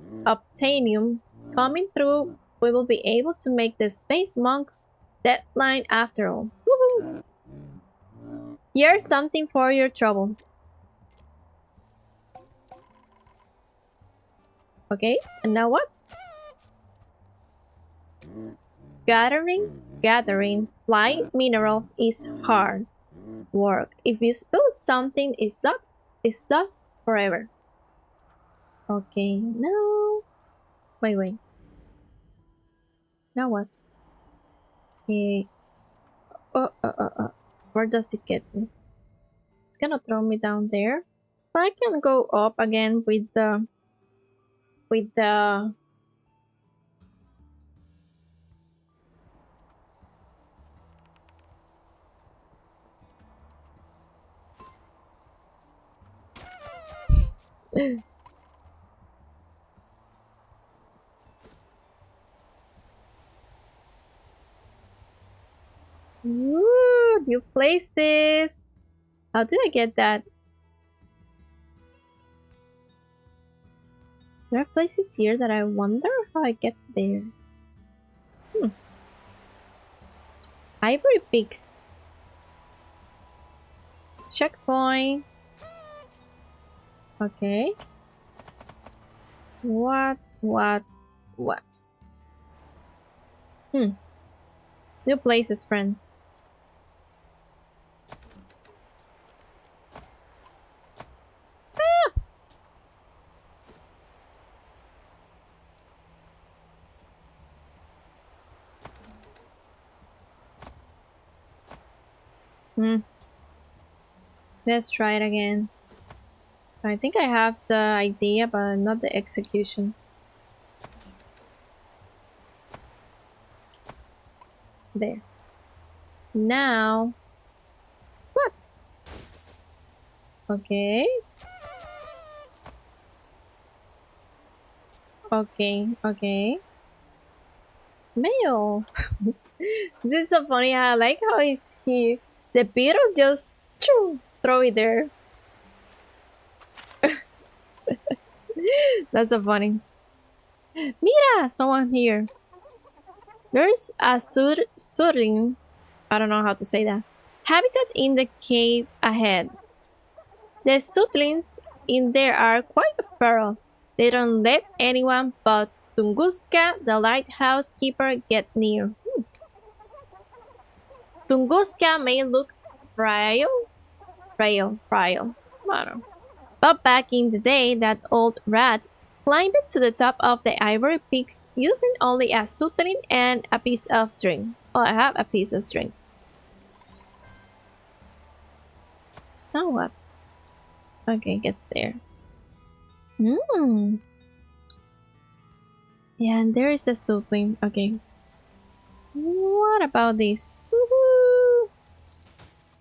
A: coming through, we will be able to make the space monks deadline after all. Woohoo! Here's something for your trouble. Okay, and now what? Gathering flying minerals is hard work. If you spill something, it's lost forever. Okay, no. Wait. Now what? Okay. Where does it get me? It's gonna throw me down there. But I can go up again with the Ooh, new places. How do I get that? There are places here that I wonder how I get there. Ivory Peaks. Checkpoint. Okay. What? New places, friends. Let's try it again. I think I have the idea, but not the execution. There. Now... What? Okay. Okay. Mail. This is so funny. I like how he's here. The beetle just throw it there. That's so funny. Mira, someone here. There's a surin. I don't know how to say that. Habitat in the cave ahead. The sutlings in there are quite feral. They don't let anyone but Tunguska, the lighthouse keeper, get near. Tunguska may look frail. I don't know. But back in the day, that old rat climbed to the top of the ivory peaks using only a sutling and a piece of string. Oh, I have a piece of string. Now what? Okay, gets there. Yeah, and there is the sutling. Okay. What about this? Woohoo!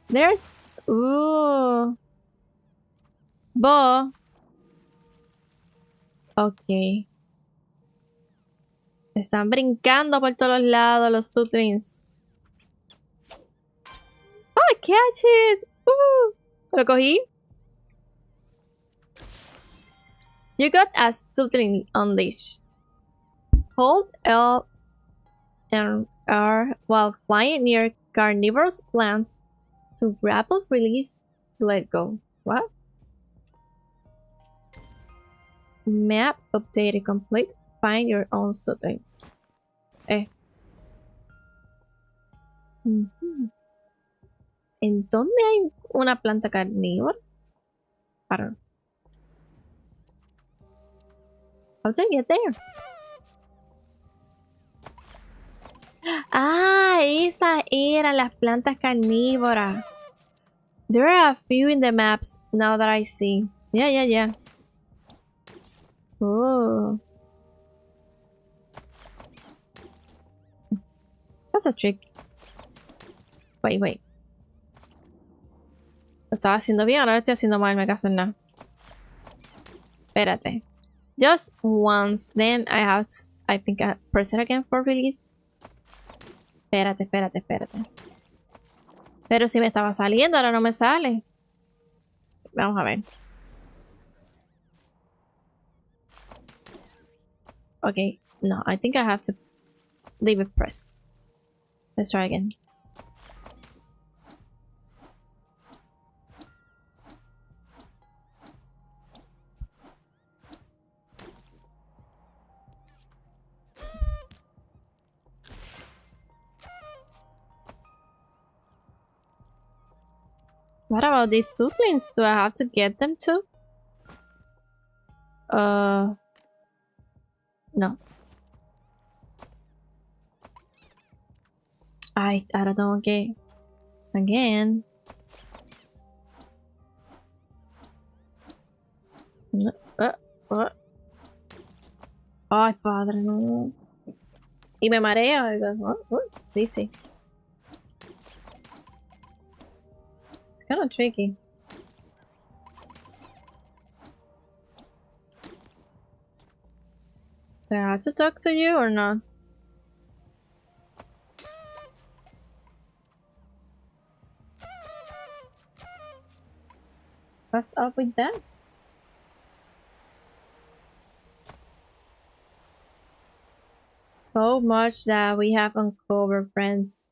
A: There's... Ooh. Bo. Ok. Están brincando por todos lados los sutlings. Oh, catch it! Lo cogí. You got a sutling on leash. Hold L and R while flying near carnivorous plants to grapple release to let go. What? Map updated complete. Find your own sutlings. ¿En dónde hay una planta carnívora? I don't know. How do I get there? Ah, esas eran las plantas carnívoras. There are a few in the maps now that I see. Yeah. Oh. That's a trick. Wait. Lo estaba haciendo bien, ahora lo estoy haciendo mal, me caso en nada. Espérate. Just once, then I have to, I think I press it again for release. Espérate. Pero si me estaba saliendo, ahora no me sale. Vamos a ver. Okay, no, I think I have to leave it press. Let's try again. What about these sutlings? Do I have to get them too? No. I don't know. Okay. Again. No. Ay, padre, no. Y me mareo. Dice. It's kind of tricky. Do I have to talk to you or not? What's up with that? So much that we have uncovered, friends.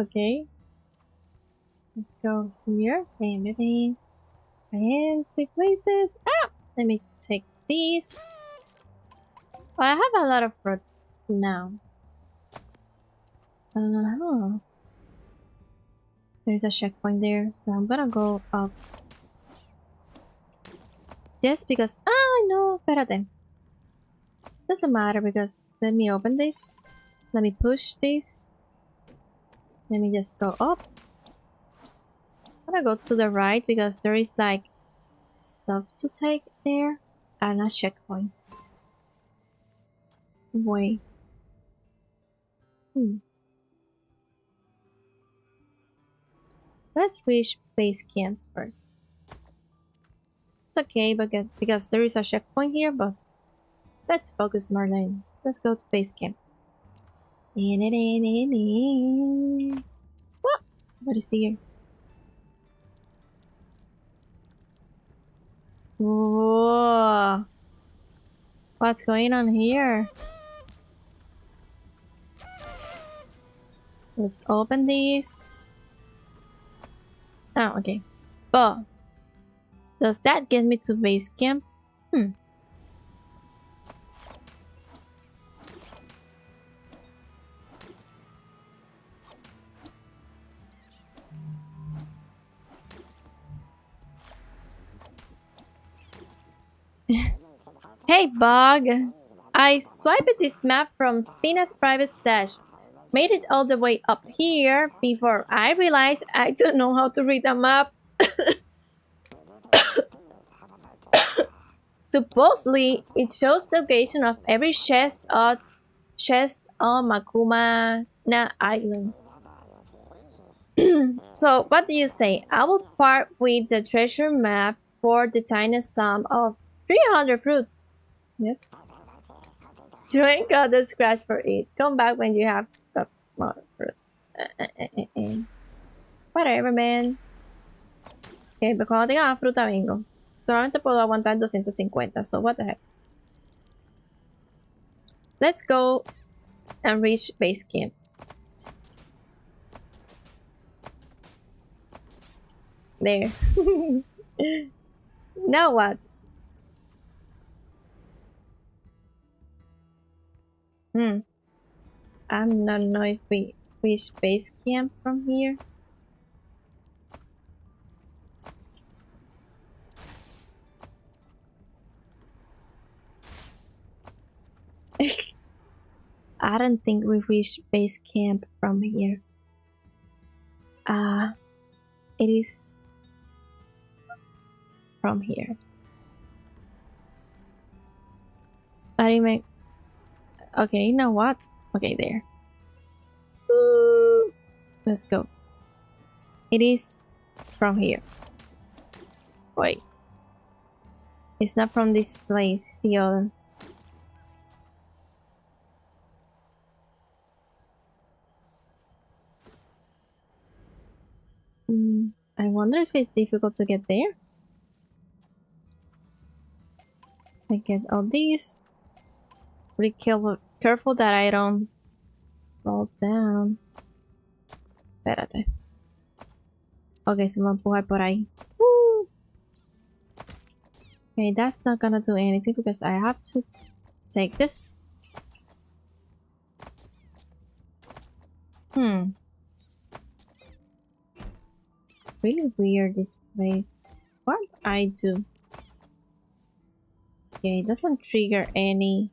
A: Okay. Let's go here. Bam, bam, bam. Fancy places. Ah! Let me take these. Well, I have a lot of fruits now. Uh-huh. There's a checkpoint there, so I'm gonna go up. Just because... Ah, no, espérate. Doesn't matter because let me open this. Let me push this. Let me just go up. I'm gonna go to the right because there is like stuff to take there and a checkpoint. Wait. Let's reach base camp first. It's okay because there is a checkpoint here, but let's focus, Marlene. Let's go to base camp. What is here? Whoa! What's going on here? Let's open this. Oh, okay. But does that get me to base camp? Hey, Bug! I swiped this map from Spina's private stash. Made it all the way up here before I realized I don't know how to read a map. Supposedly, it shows the location of every chest on Makuma Na Island. So, what do you say? I will part with the treasure map for the tiny sum of 300 fruit. Yes. Join got the scratch for it. Come back when you have got more fruits. Whatever, man. Ok, pues cuando tenga más fruta vengo. Solamente puedo aguantar 250, so what the heck. Let's go and reach base camp. There. Now what? I'm not know if we reach base camp from here. I don't think we reached base camp from here. It is from here. I even... Okay, you know what? Okay, there. Let's go. It is from here. Wait. It's not from this place, it's the other. I wonder if it's difficult to get there. I get all these. Be careful that I don't fall down. Espérate. Ok, se me va a empujar por ahí. Woo! Okay, that's not gonna do anything because I have to take this. Really weird, this place. What I do? Okay, it doesn't trigger any.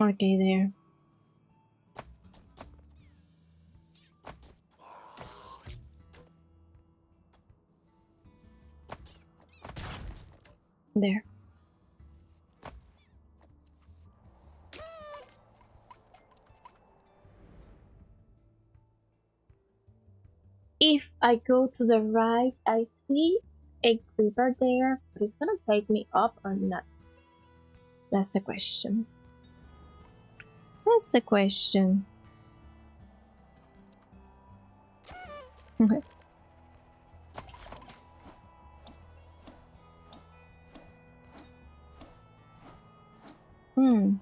A: Okay, there. There. If I go to the right, I see a creeper there, but it's gonna take me up or not? That's the question. That's the question. Hmm.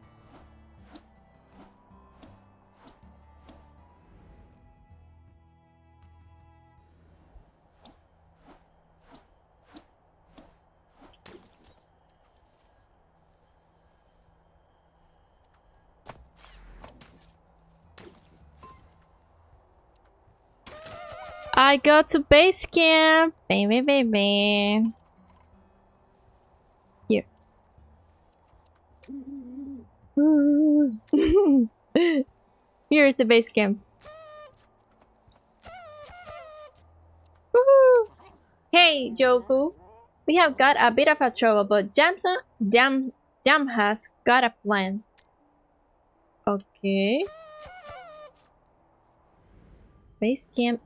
A: I go to base camp. Baby, baby. Here. Here's the base camp. Woohoo! Hey, Joku. We have got a bit of a trouble, but Jam has got a plan. Okay. Base camp.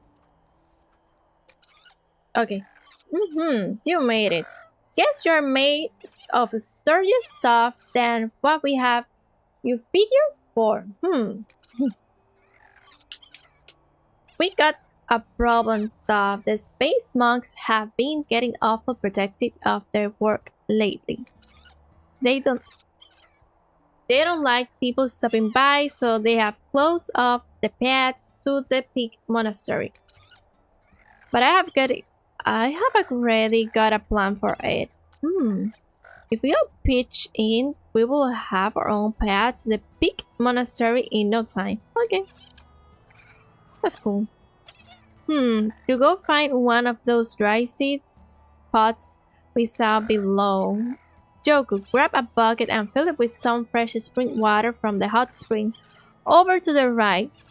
A: Okay. You made it. Guess you're made of sturdier stuff than what we have you figured for. We got a problem though. The space monks have been getting awful protective of their work lately. They don't like people stopping by, so they have closed off the path to the Peak Monastery. But I have already got a plan for it. If we all pitch in, we will have our own path to the Peak Monastery in no time. Okay. That's cool. To go find one of those dry seeds pots we saw below. Joku, grab a bucket and fill it with some fresh spring water from the hot spring. Over to the right.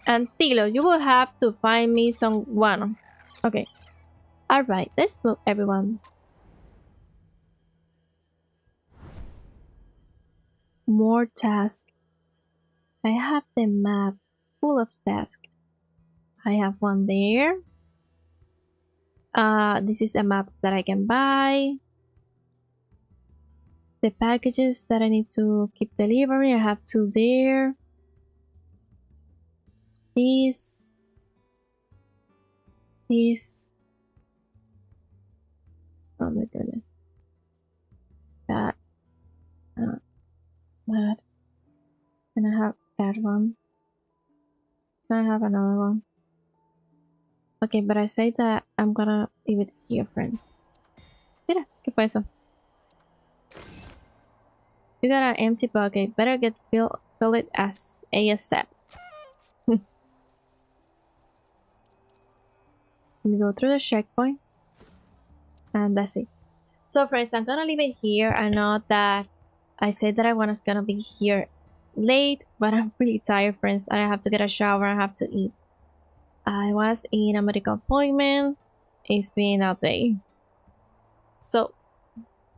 A: And Tilo, you will have to find me someone. Okay. Alright, let's move everyone. More tasks. I have the map full of tasks. I have one there. This is a map that I can buy. The packages that I need to keep delivering, I have two there. This. Oh my goodness. That. That. And I have that one. Then I have another one. Okay, but I say that I'm gonna leave it here, friends. Mira, ¿qué fue eso? You got an empty bucket. Better fill it as ASAP. Let me go through the checkpoint. And that's it. So friends, I'm gonna leave it here. I know that I said that I was gonna be here late, but I'm really tired, friends. I have to get a shower. I have to eat. I was in a medical appointment. It's been a day. So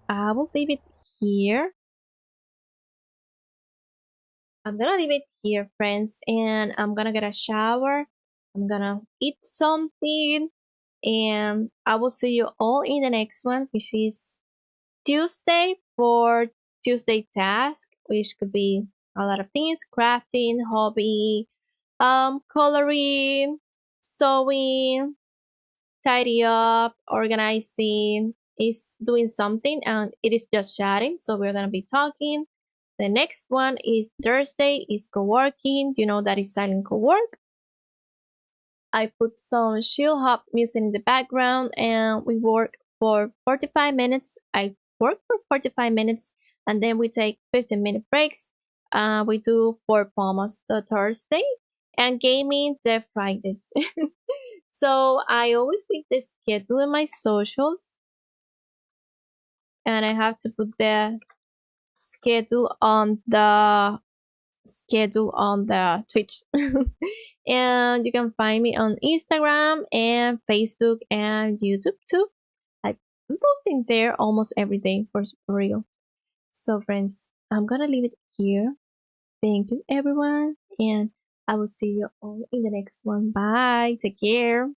A: I will leave it here. I'm gonna leave it here, friends, and I'm gonna get a shower. I'm gonna eat something, and I will see you all in the next one, which is Tuesday for Tuesday task, which could be a lot of things: crafting, hobby, coloring, sewing, tidy up, organizing, is doing something, and it is just chatting. So we're gonna be talking. The next one is Thursday, is co-working. You know that is silent co-work. I put some chill hop music in the background and we work for 45 minutes. I work for 45 minutes and then we take 15-minute breaks. We do 4 pomos the Thursday and gaming the Fridays. So I always leave the schedule in my socials and I have to put the schedule on the Twitch. And you can find me on Instagram and Facebook and YouTube too. I'm posting there almost every day for real. So friends, I'm gonna leave it here. Thank you everyone, and I will see you all in the next one. Bye. Take care.